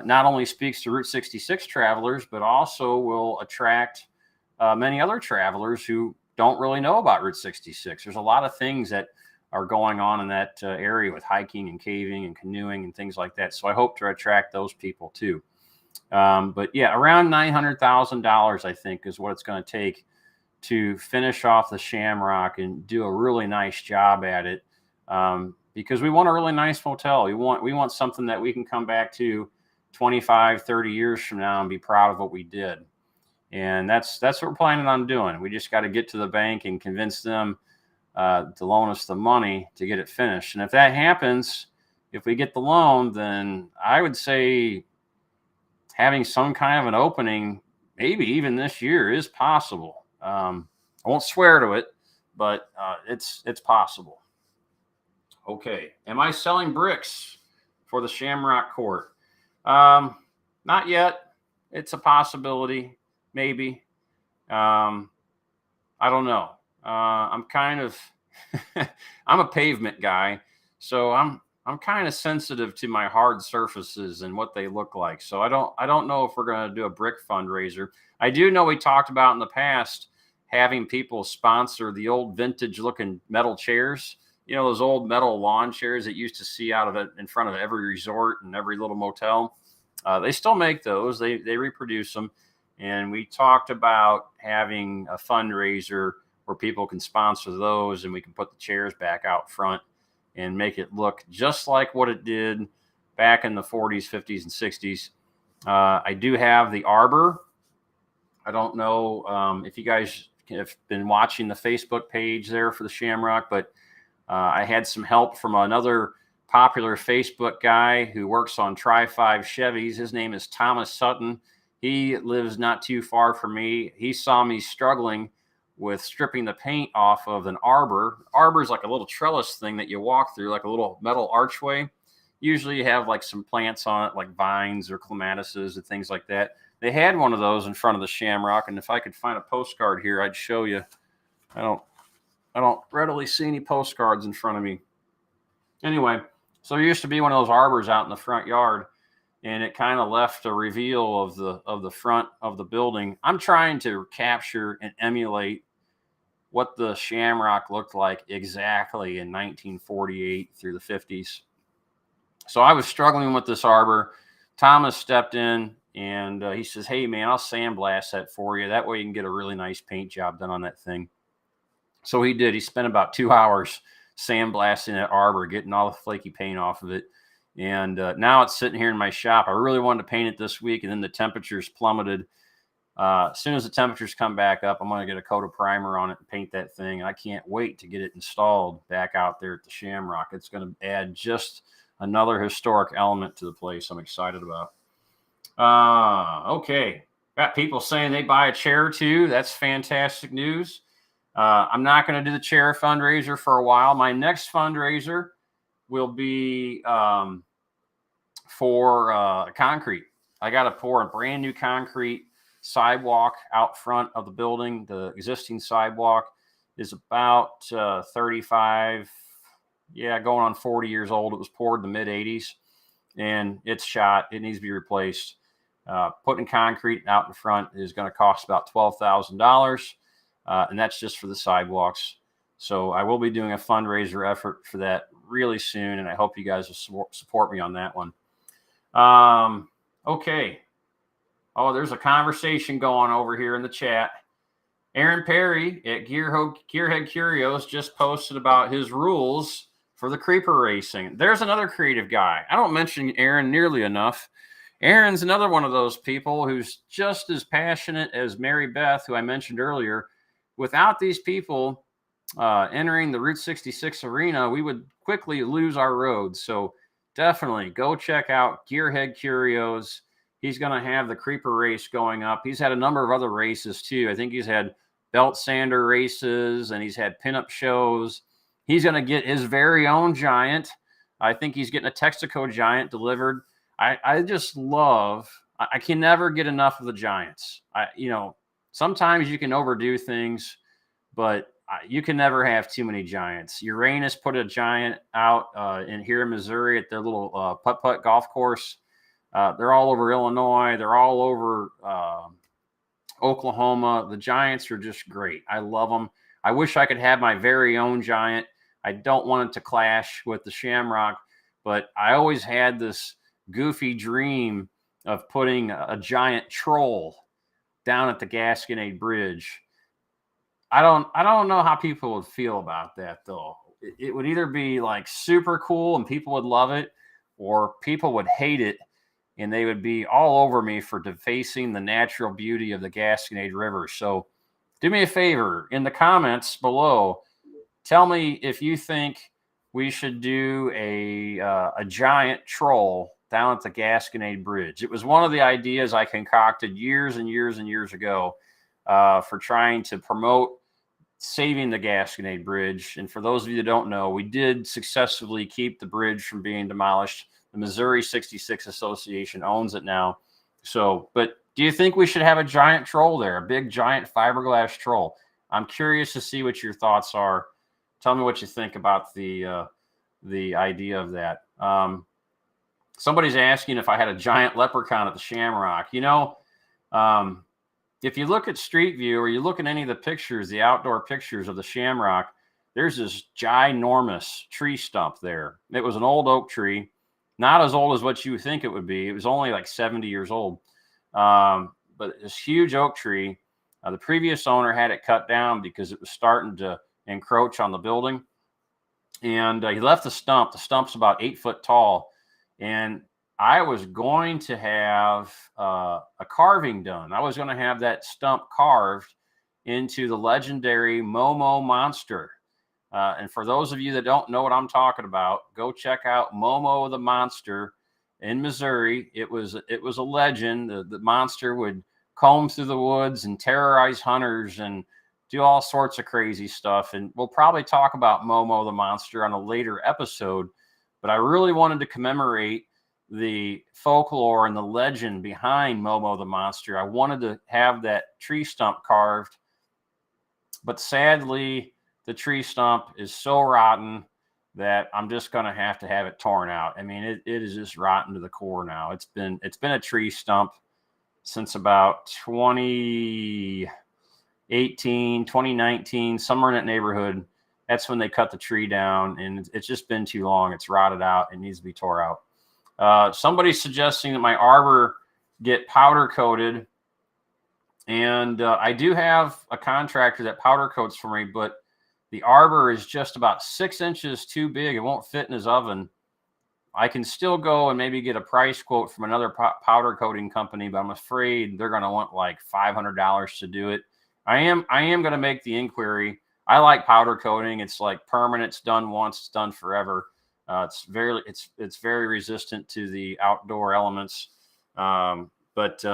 not only speaks to Route 66 travelers, but also will attract many other travelers who don't really know about Route 66. There's a lot of things that are going on in that area with hiking and caving and canoeing and things like that. So I hope to attract those people too. But yeah, around $900,000, I think, is what it's going to take to finish off the Shamrock and do a really nice job at it. Because we want a really nice hotel. We want something that we can come back to 25, 30 years from now and be proud of what we did. And that's what we're planning on doing. We just got to get to the bank and convince them to loan us the money to get it finished. And if that happens, if we get the loan, then I would say having some kind of an opening, maybe even this year, is possible. I won't swear to it, but it's possible. Okay. Am I selling bricks for the Shamrock Court? Not yet. It's a possibility, maybe. I don't know. I'm kind of I'm a pavement guy, so I'm kind of sensitive to my hard surfaces and what they look like. So I don't know if we're going to do a brick fundraiser. I do know we talked about in the past having people sponsor the old vintage looking metal chairs. You know, those old metal lawn chairs that you used to see out of it in front of every resort and every little motel. They still make those. They reproduce them. And we talked about having a fundraiser where people can sponsor those and we can put the chairs back out front and make it look just like what it did back in the 40s, 50s, and 60s. I do have the arbor. I don't know if you guys have been watching the Facebook page there for the Shamrock, but I had some help from another popular Facebook guy who works on Tri-5 Chevys. His name is Thomas Sutton. He lives not too far from me. He saw me struggling with stripping the paint off of an arbor. Arbor is like a little trellis thing that you walk through, like a little metal archway. Usually you have like some plants on it, like vines or clematises and things like that. They had one of those in front of the Shamrock, and if I could find a postcard here, I'd show you. I don't readily see any postcards in front of me. Anyway, so there used to be one of those arbors out in the front yard, and it kind of left a reveal of the front of the building. I'm trying to capture and emulate what the Shamrock looked like exactly in 1948 through the 50s. So I was struggling with this arbor. Thomas stepped in and he says, "Hey man, I'll sandblast that for you. That way you can get a really nice paint job done on that thing." So he did. He spent about 2 hours sandblasting that arbor, getting all the flaky paint off of it. And now it's sitting here in my shop. I really wanted to paint it this week, and then the temperatures plummeted. As soon as the temperatures come back up, I'm going to get a coat of primer on it and paint that thing. I can't wait to get it installed back out there at the Shamrock. It's going to add just another historic element to the place I'm excited about. Okay. Got people saying they buy a chair too. That's fantastic news. I'm not going to do the chair fundraiser for a while. My next fundraiser will be for concrete. I got to pour a brand new concrete sidewalk out front of the building. The existing sidewalk is about 35, going on 40 years old. It was poured in the mid 80s and it's shot. It needs to be replaced. Putting concrete out in front is going to cost about $12,000. And that's just for the sidewalks. So I will be doing a fundraiser effort for that really soon. And I hope you guys will support me on that one. Okay. Oh, there's a conversation going over here in the chat. Aaron Perry at Gearhead Curios just posted about his rules for the creeper racing. There's another creative guy. I don't mention Aaron nearly enough. Aaron's another one of those people who's just as passionate as Mary Beth, who I mentioned earlier. Without these people entering the Route 66 arena, we would quickly lose our roads. So definitely go check out Gearhead Curios. He's going to have the creeper race going up. He's had a number of other races too. I think he's had belt sander races and he's had pinup shows. He's going to get his very own giant. I think he's getting a Texaco giant delivered. I just love, I can never get enough of the giants. Sometimes you can overdo things, but you can never have too many giants. Uranus put a giant out here in Missouri at their little putt-putt golf course. They're all over Illinois. They're all over Oklahoma. The giants are just great. I love them. I wish I could have my very own giant, I don't want it to clash with the Shamrock, but I always had this goofy dream of putting a giant troll down at the Gasconade Bridge. I don't know how people would feel about that though. It would either be like super cool and people would love it, or people would hate it and they would be all over me for defacing the natural beauty of the Gasconade River. So do me a favor in the comments below. Tell me if you think we should do a giant troll down at the Gasconade Bridge. It was one of the ideas I concocted years and years and years ago for trying to promote saving the Gasconade Bridge. And for those of you that don't know, we did successfully keep the bridge from being demolished. The Missouri 66 Association owns it now. So, but do you think we should have a giant troll there, a big giant fiberglass troll? I'm curious to see what your thoughts are. Tell me what you think about the idea of that. Somebody's asking if I had a giant leprechaun at the Shamrock. You know, if you look at Street View or you look at any of the pictures, the outdoor pictures of the Shamrock, there's this ginormous tree stump there. It was an old oak tree, not as old as what you would think it would be. It was only like 70 years old. But this huge oak tree, the previous owner had it cut down because it was starting to encroach on the building. And he left the stump. The stump's about 8 foot tall. And I was going to have a carving done. I was going to have that stump carved into the legendary Momo monster. And for those of you that don't know what I'm talking about, go check out Momo the Monster in Missouri. It was a legend. The monster would comb through the woods and terrorize hunters and do all sorts of crazy stuff. And we'll probably talk about Momo the Monster on a later episode. But I really wanted to commemorate the folklore and the legend behind Momo the Monster. I wanted to have that tree stump carved, but sadly, the tree stump is so rotten that I'm just going to have it torn out. I mean, it is just rotten to the core now. It's been a tree stump since about 2018, 2019, somewhere in that neighborhood. That's when they cut the tree down, and it's just been too long. It's rotted out. It needs to be tore out. Somebody's suggesting that my arbor get powder coated, and I do have a contractor that powder coats for me, but the arbor is just about 6 inches too big. It won't fit in his oven. I can still go and maybe get a price quote from another powder coating company, but I'm afraid they're going to want like $500 to do it. I am going to make the inquiry. I like powder coating. It's like permanent. It's done once. It's done forever. It's very resistant to the outdoor elements. But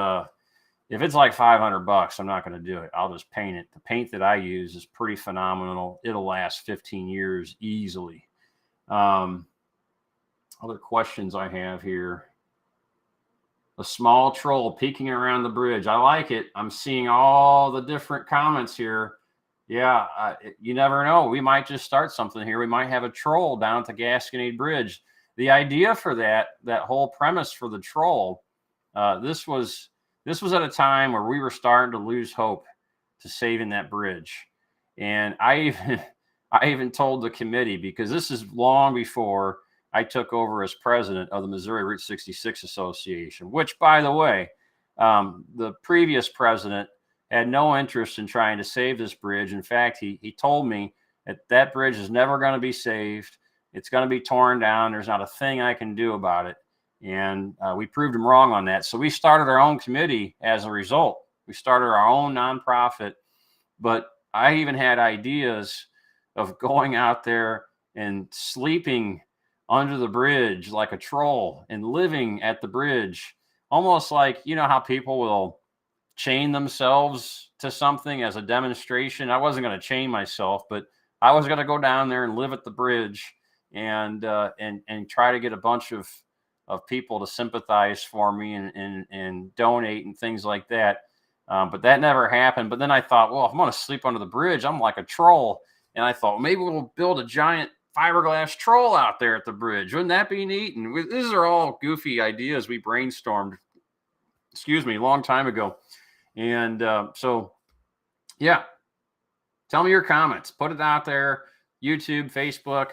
if it's like $500, I'm not going to do it. I'll just paint it. The paint that I use is pretty phenomenal. It'll last 15 years easily. Other questions I have here. A small troll peeking around the bridge. I like it. I'm seeing all the different comments here. Yeah, you never know. We might just start something here. We might have a troll down at the Gasconade Bridge. The idea for that whole premise for the troll, this was at a time where we were starting to lose hope to saving that bridge. And I even told the committee, because this is long before I took over as president of the Missouri Route 66 Association, which, by the way, the previous president had no interest in trying to save this bridge. In fact, he told me that bridge is never going to be saved. It's going to be torn down. There's not a thing I can do about it. And we proved him wrong on that. So we started our own committee as a result. We started our own nonprofit. But I even had ideas of going out there and sleeping under the bridge like a troll and living at the bridge, almost like, you know, how people will chain themselves to something as a demonstration. I wasn't going to chain myself, but I was going to go down there and live at the bridge and try to get a bunch of people to sympathize for me and donate and things like that. But that never happened. But then I thought, well, if I'm going to sleep under the bridge, I'm like a troll. And I thought, maybe we'll build a giant fiberglass troll out there at the bridge. Wouldn't that be neat? And these are all goofy ideas we brainstormed, a long time ago. And so, yeah, tell me your comments. Put it out there. YouTube, Facebook.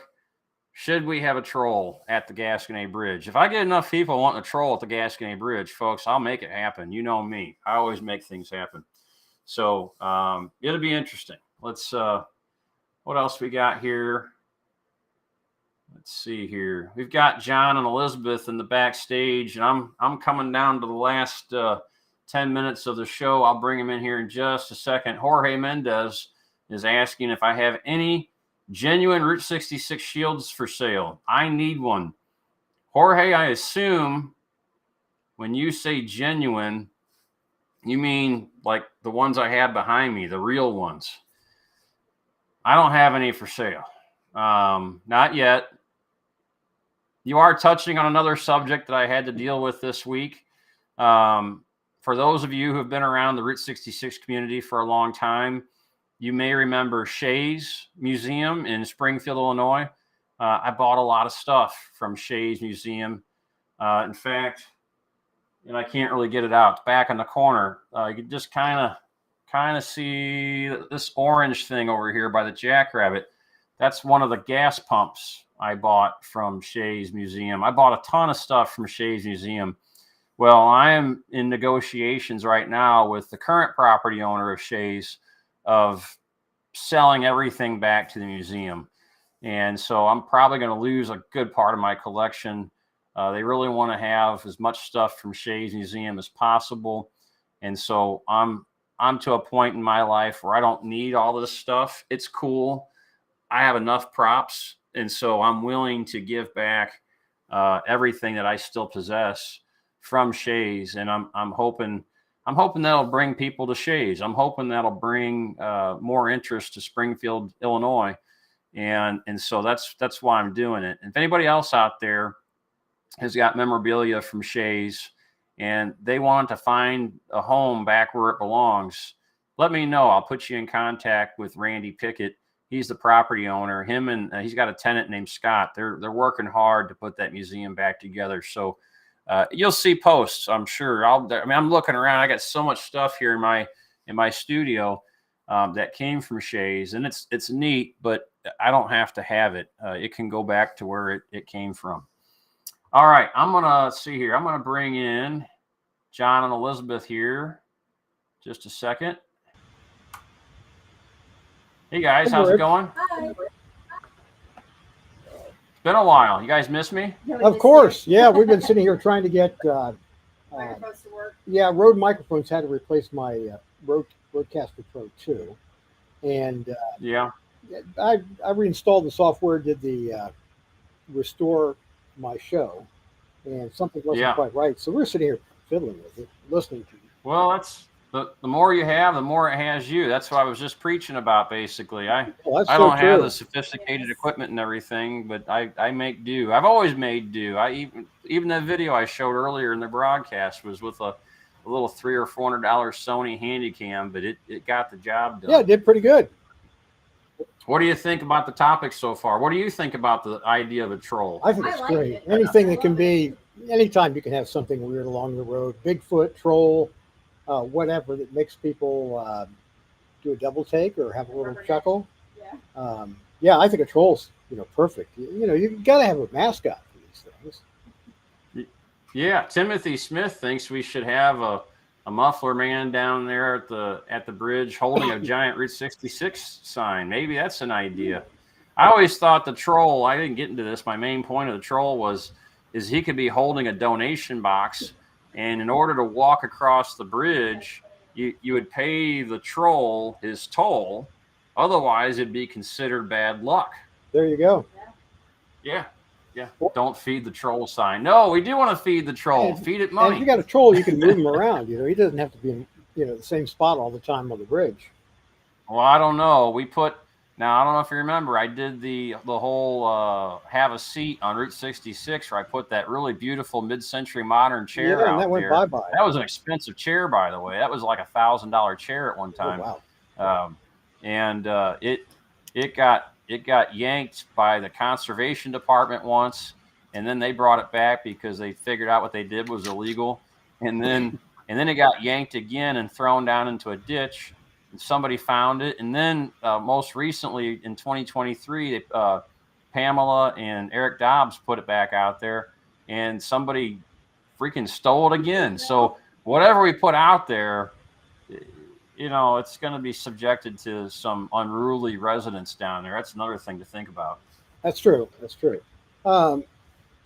Should we have a troll at the Gasconade Bridge? If I get enough people wanting a troll at the Gasconade Bridge, folks, I'll make it happen. You know me. I always make things happen. So it'll be interesting. Let's what else we got here? Let's see here. We've got John and Elizabeth in the backstage, and I'm coming down to the last 10 minutes of the show. I'll bring him in here in just a second. Jorge Mendez is asking if I have any genuine Route 66 shields for sale. I need one. Jorge, I assume when you say genuine, you mean like the ones I have behind me, the real ones. I don't have any for sale. Not yet. You are touching on another subject that I had to deal with this week. For those of you who have been around the Route 66 community for a long time, you may remember Shays Museum in Springfield, Illinois. I bought a lot of stuff from Shays Museum. In fact, and I can't really get it out. It's back in the corner. You can just kind of see this orange thing over here by the Jackrabbit. That's one of the gas pumps I bought from Shays Museum. I bought a ton of stuff from Shays Museum. Well, I am in negotiations right now with the current property owner of Shays of selling everything back to the museum. And so I'm probably going to lose a good part of my collection. They really want to have as much stuff from Shays Museum as possible. And so I'm to a point in my life where I don't need all this stuff. It's cool. I have enough props. And so I'm willing to give back everything that I still possess from Shays. And I'm hoping that'll bring people to Shays. I'm hoping that'll bring more interest to Springfield, Illinois. And so that's why I'm doing it. And if anybody else out there has got memorabilia from Shays and they want to find a home back where it belongs, let me know. I'll put you in contact with Randy Pickett. He's the property owner. Him and he's got a tenant named Scott. They're working hard to put that museum back together. So you'll see posts, I'm sure. I'm looking around. I got so much stuff here in my studio that came from Shays, and it's neat, but I don't have to have it. It can go back to where it came from. All right, I'm gonna see here. I'm gonna bring in John and Elizabeth here. Just a second. Hey guys, how's it going? Hi. It's been a while. You guys miss me? Of course, yeah. We've been sitting here trying to get. Microphones to work. Yeah, Rode microphones had to replace my Rodecaster Pro 2, and Yeah. I reinstalled the software, did the restore my show, and something wasn't quite right. So we're sitting here fiddling with it, listening to you. Well, that's the more you have, the more it has you. That's what I was just preaching about, basically. I don't have the sophisticated equipment and everything, but I make do. I've always made do. I even the video I showed earlier in the broadcast was with a little $300 or $400 Sony Handycam, but it got the job done. Yeah, it did pretty good. What do you think about the topic so far? What do you think about the idea of a troll? I think it's great. Anything that can be, anytime you can have something weird along the road, Bigfoot, troll, whatever that makes people do a double take or have a little chuckle. Yeah. Yeah, I think a troll's perfect. You got to have a mascot for these things. Yeah, Timothy Smith thinks we should have a muffler man down there at the bridge holding a giant Route 66 sign. Maybe that's an idea. I always thought the troll, I didn't get into this, my main point of the troll is he could be holding a donation box, and in order to walk across the bridge, you would pay the troll his toll. Otherwise, it'd be considered bad luck. There you go. Yeah. Yeah, don't feed the troll sign. No, we do want to feed the troll. Feed it money. And if you got a troll, you can move him around. He doesn't have to be in the same spot all the time on the bridge. Well, I don't know. Now I don't know if you remember. I did the whole have a seat on Route 66, where I put that really beautiful mid-century modern chair out and that went there. bye-bye. That was an expensive chair, by the way. That was like $1,000 chair at one time. Oh, wow. And it got yanked by the conservation department once, and then they brought it back because they figured out what they did was illegal. And then it got yanked again and thrown down into a ditch. somebody found it, and then most recently in 2023, Pamela and Eric Dobbs put it back out there, and somebody freaking stole it again. So whatever we put out there, it's going to be subjected to some unruly residents down there. That's another thing to think about. That's true. That's true.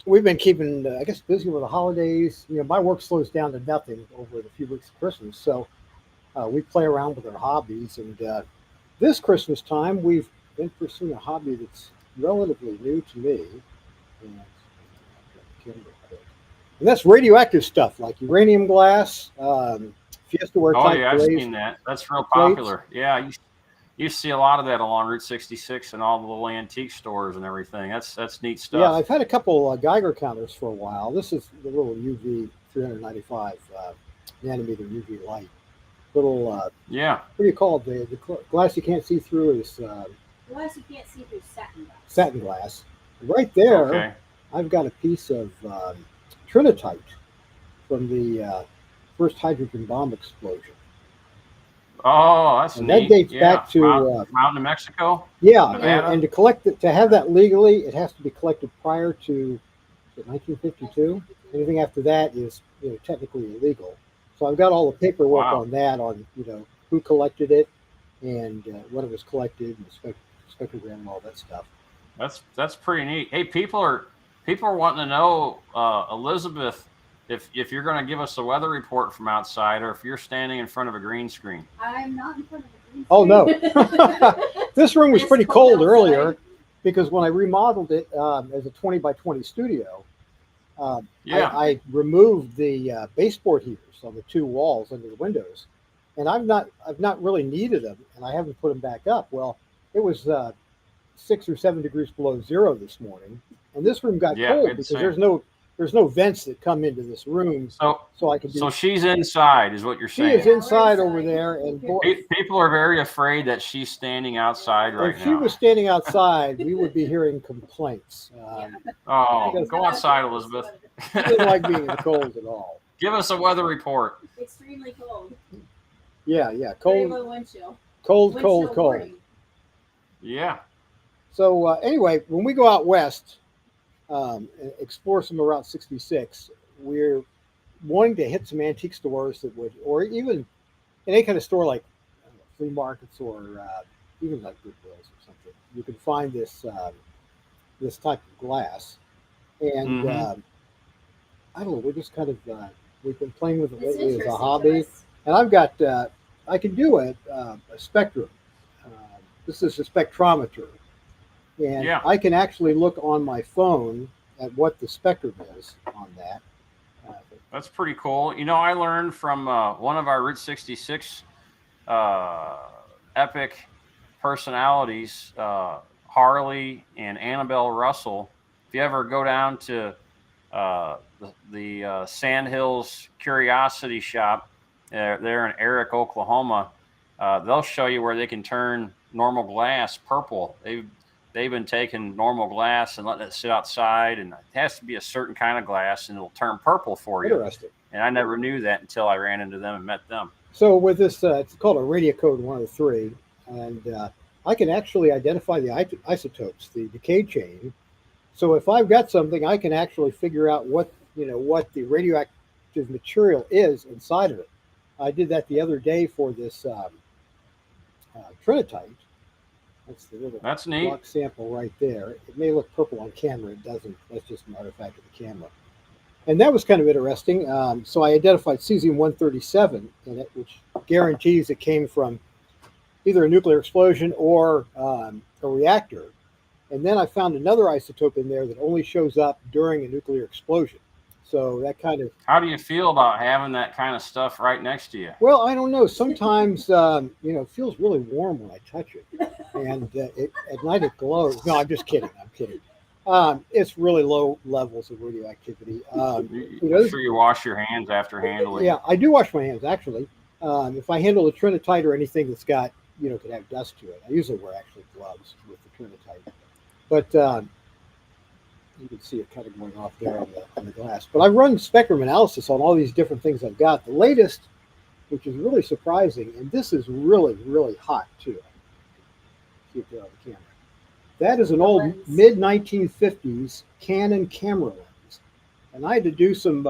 We've been keeping, I guess, busy with the holidays. My work slows down to nothing over the few weeks of Christmas, so we play around with our hobbies. And this Christmas time, we've been pursuing a hobby that's relatively new to me, and that's radioactive stuff like uranium glass, Fiesta ware. Oh yeah, I've seen that. That's real popular. Yeah, you see a lot of that along Route 66 and all the little antique stores and everything. That's neat stuff. Yeah, I've had a couple Geiger counters for a while. This is the little UV 395 nanometer UV light. Little what do you call it? The glass you can't see through is glass you can't see through satin glass. Satin glass. Right there, I've got a piece of trinitite from the first hydrogen bomb explosion. Oh, that's neat. That dates back to Mountain of Mexico. Yeah, and to collect it, to have that legally, it has to be collected prior to 1952. Anything after that is technically illegal. So I've got all the paperwork on that, on who collected it and when it was collected, and spectrogram and all that stuff. That's pretty neat. Hey, people are wanting to know, Elizabeth, if you're going to give us a weather report from outside, or if you're standing in front of a green screen. I'm not in front of a green screen. Oh no, this room was pretty cold earlier because when I remodeled it as a 20 by 20 studio, I removed the baseboard heaters on the two walls under the windows, and I've not really needed them, and I haven't put them back up. Well, it was 6 or 7 degrees below zero this morning, and this room got cold because there's no vents that come into this room, so I can. So she's inside, is what you're saying? She is inside over there, and people are very afraid that she's standing outside right now. If she was standing outside, we would be hearing complaints. Go outside, Elizabeth. She didn't like being in the cold at all. Give us a weather report. Extremely cold. Yeah, cold. Very low wind chill. Cold. Yeah. So anyway, when we go out west, and explore some of Route 66, we're wanting to hit some antique stores that would, or even in any kind of store like flea markets or even like Goodwills or something, you can find this type of glass. And I don't know, we're just kind of we've been playing with it lately as a hobby. And I've got I can do a spectrum. This is a spectrometer. And I can actually look on my phone at what the spectrum is on that. That's pretty cool. I learned from one of our Route 66 epic personalities, Harley and Annabelle Russell. If you ever go down to the Sandhills Curiosity Shop, there in Eric, Oklahoma, they'll show you where they can turn normal glass purple. They've been taking normal glass and letting it sit outside, and it has to be a certain kind of glass, and it'll turn purple for you. Interesting. And I never knew that until I ran into them and met them. So with this, it's called a radio code 103, and I can actually identify the isotopes, the decay chain. So if I've got something, I can actually figure out what the radioactive material is inside of it. I did that the other day for this trinitite. That's the little neat block sample right there. It may look purple on camera. It doesn't. That's just an artifact of the camera. And that was kind of interesting. So I identified cesium-137 in it, which guarantees it came from either a nuclear explosion or a reactor. And then I found another isotope in there that only shows up during a nuclear explosion. So that kind of... How do you feel about having that kind of stuff right next to you? Well, I don't know. Sometimes, it feels really warm when I touch it. And at night it glows. No, I'm just kidding. I'm kidding. It's really low levels of radioactivity. I'm sure you wash your hands after handling. Yeah, I do wash my hands, actually. If I handle a trinitite or anything that's got, could have dust to it, I usually wear actually gloves with the trinitite. But you can see it kind of going off there on the glass. But I've run spectrum analysis on all these different things I've got. The latest which is really surprising. And this is really, really hot too. See if they're on the camera. That is an old lens. mid 1950s Canon camera lens, and I had to do some,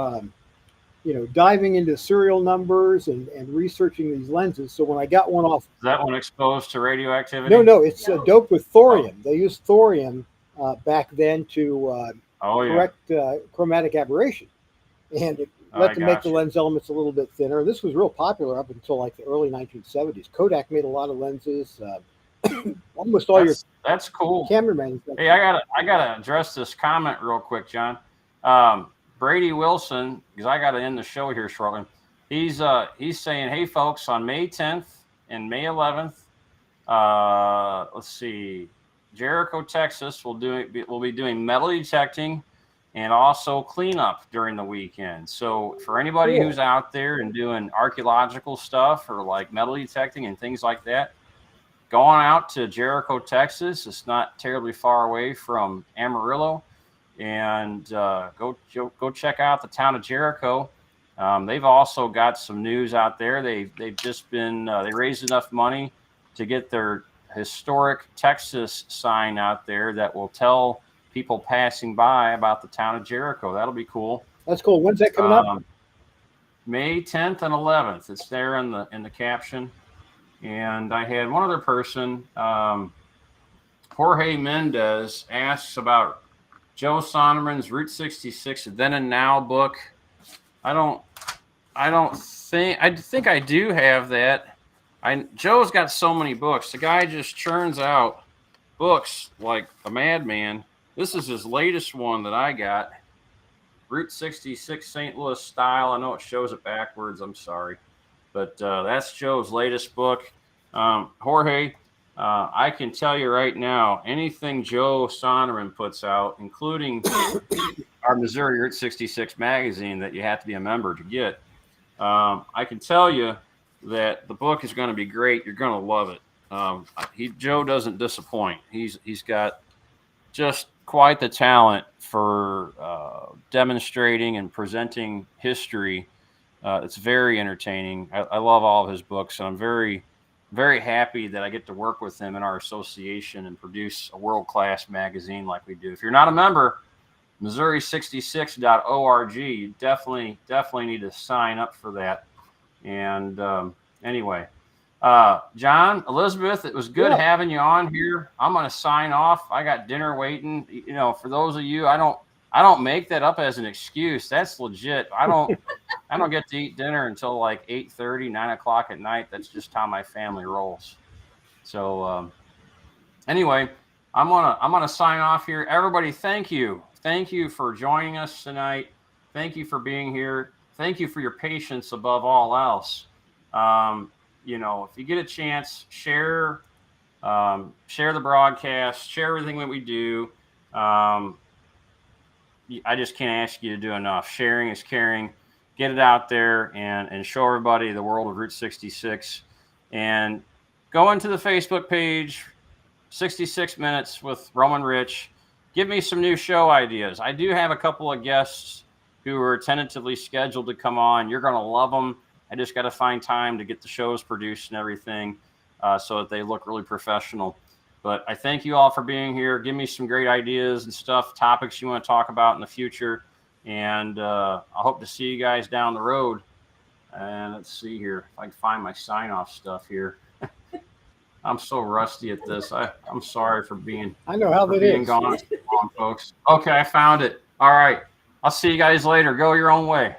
diving into serial numbers and researching these lenses. So when I got one off, Is that one exposed to radioactivity? no, it's No. doped with thorium. They used thorium back then to Oh yeah. correct chromatic aberration, and it let them make the lens elements a little bit thinner. This was real popular up until like the early 1970s. Kodak made a lot of lenses. Almost all that's cool. camera manufacturers. Hey, I gotta address this comment real quick, John. Brady Wilson, because I gotta end the show here shortly. He's saying, hey folks, on May 10th and May 11th, let's see, Jericho, Texas will be doing metal detecting and also cleanup during the weekend. So for anybody who's out there and doing archaeological stuff or like metal detecting and things like that, go on out to Jericho, Texas. It's not terribly far away from Amarillo, and go check out the town of Jericho. They've also got some news out there. They've just been they raised enough money to get their historic Texas sign out there that will tell people passing by about the town of Jericho. That'll be cool. That's cool. When's that coming up? May 10th and 11th. It's there in the caption. And I had one other person, Jorge Mendez, asks about Joe Sonderman's Route 66 Then and Now book. I think I do have that. Joe's got so many books. The guy just churns out books like a madman. This is his latest one that I got. Route 66 St. Louis style. I know it shows it backwards. I'm sorry. But that's Joe's latest book. Jorge, I can tell you right now, anything Joe Sonderman puts out, including our Missouri Route 66 magazine that you have to be a member to get, I can tell you that the book is going to be great. You're going to love it. Joe doesn't disappoint. He's got just quite the talent for demonstrating and presenting history. It's very entertaining. I love all of his books, and I'm very, very happy that I get to work with him in our association and produce a world-class magazine like we do. If you're not a member, Missouri66.org, you definitely need to sign up for that. And anyway, John, Elizabeth, it was good having you on here. I'm going to sign off. I got dinner waiting. For those of you, I don't make that up as an excuse. That's legit. I don't get to eat dinner until like 8:30, 9 o'clock at night. That's just how my family rolls. So anyway, I'm gonna sign off here. Everybody, thank you for joining us tonight. Thank you for being here. Thank you for your patience above all else. If you get a chance, share the broadcast, share everything that we do. I just can't ask you to do enough. Sharing is caring. Get it out there and show everybody the world of Route 66. And go into the Facebook page, 66 Minutes with Roamin Rich. Give me some new show ideas. I do have a couple of guests who are tentatively scheduled to come on. You're going to love them. I just got to find time to get the shows produced and everything so that they look really professional. But I thank you all for being here. Give me some great ideas and stuff, topics you want to talk about in the future. And I hope to see you guys down the road. And let's see here if I can find my sign-off stuff here. I'm so rusty at this. I'm sorry for being. I know how that is. Gone, folks. Okay, I found it. All right. I'll see you guys later. Go your own way.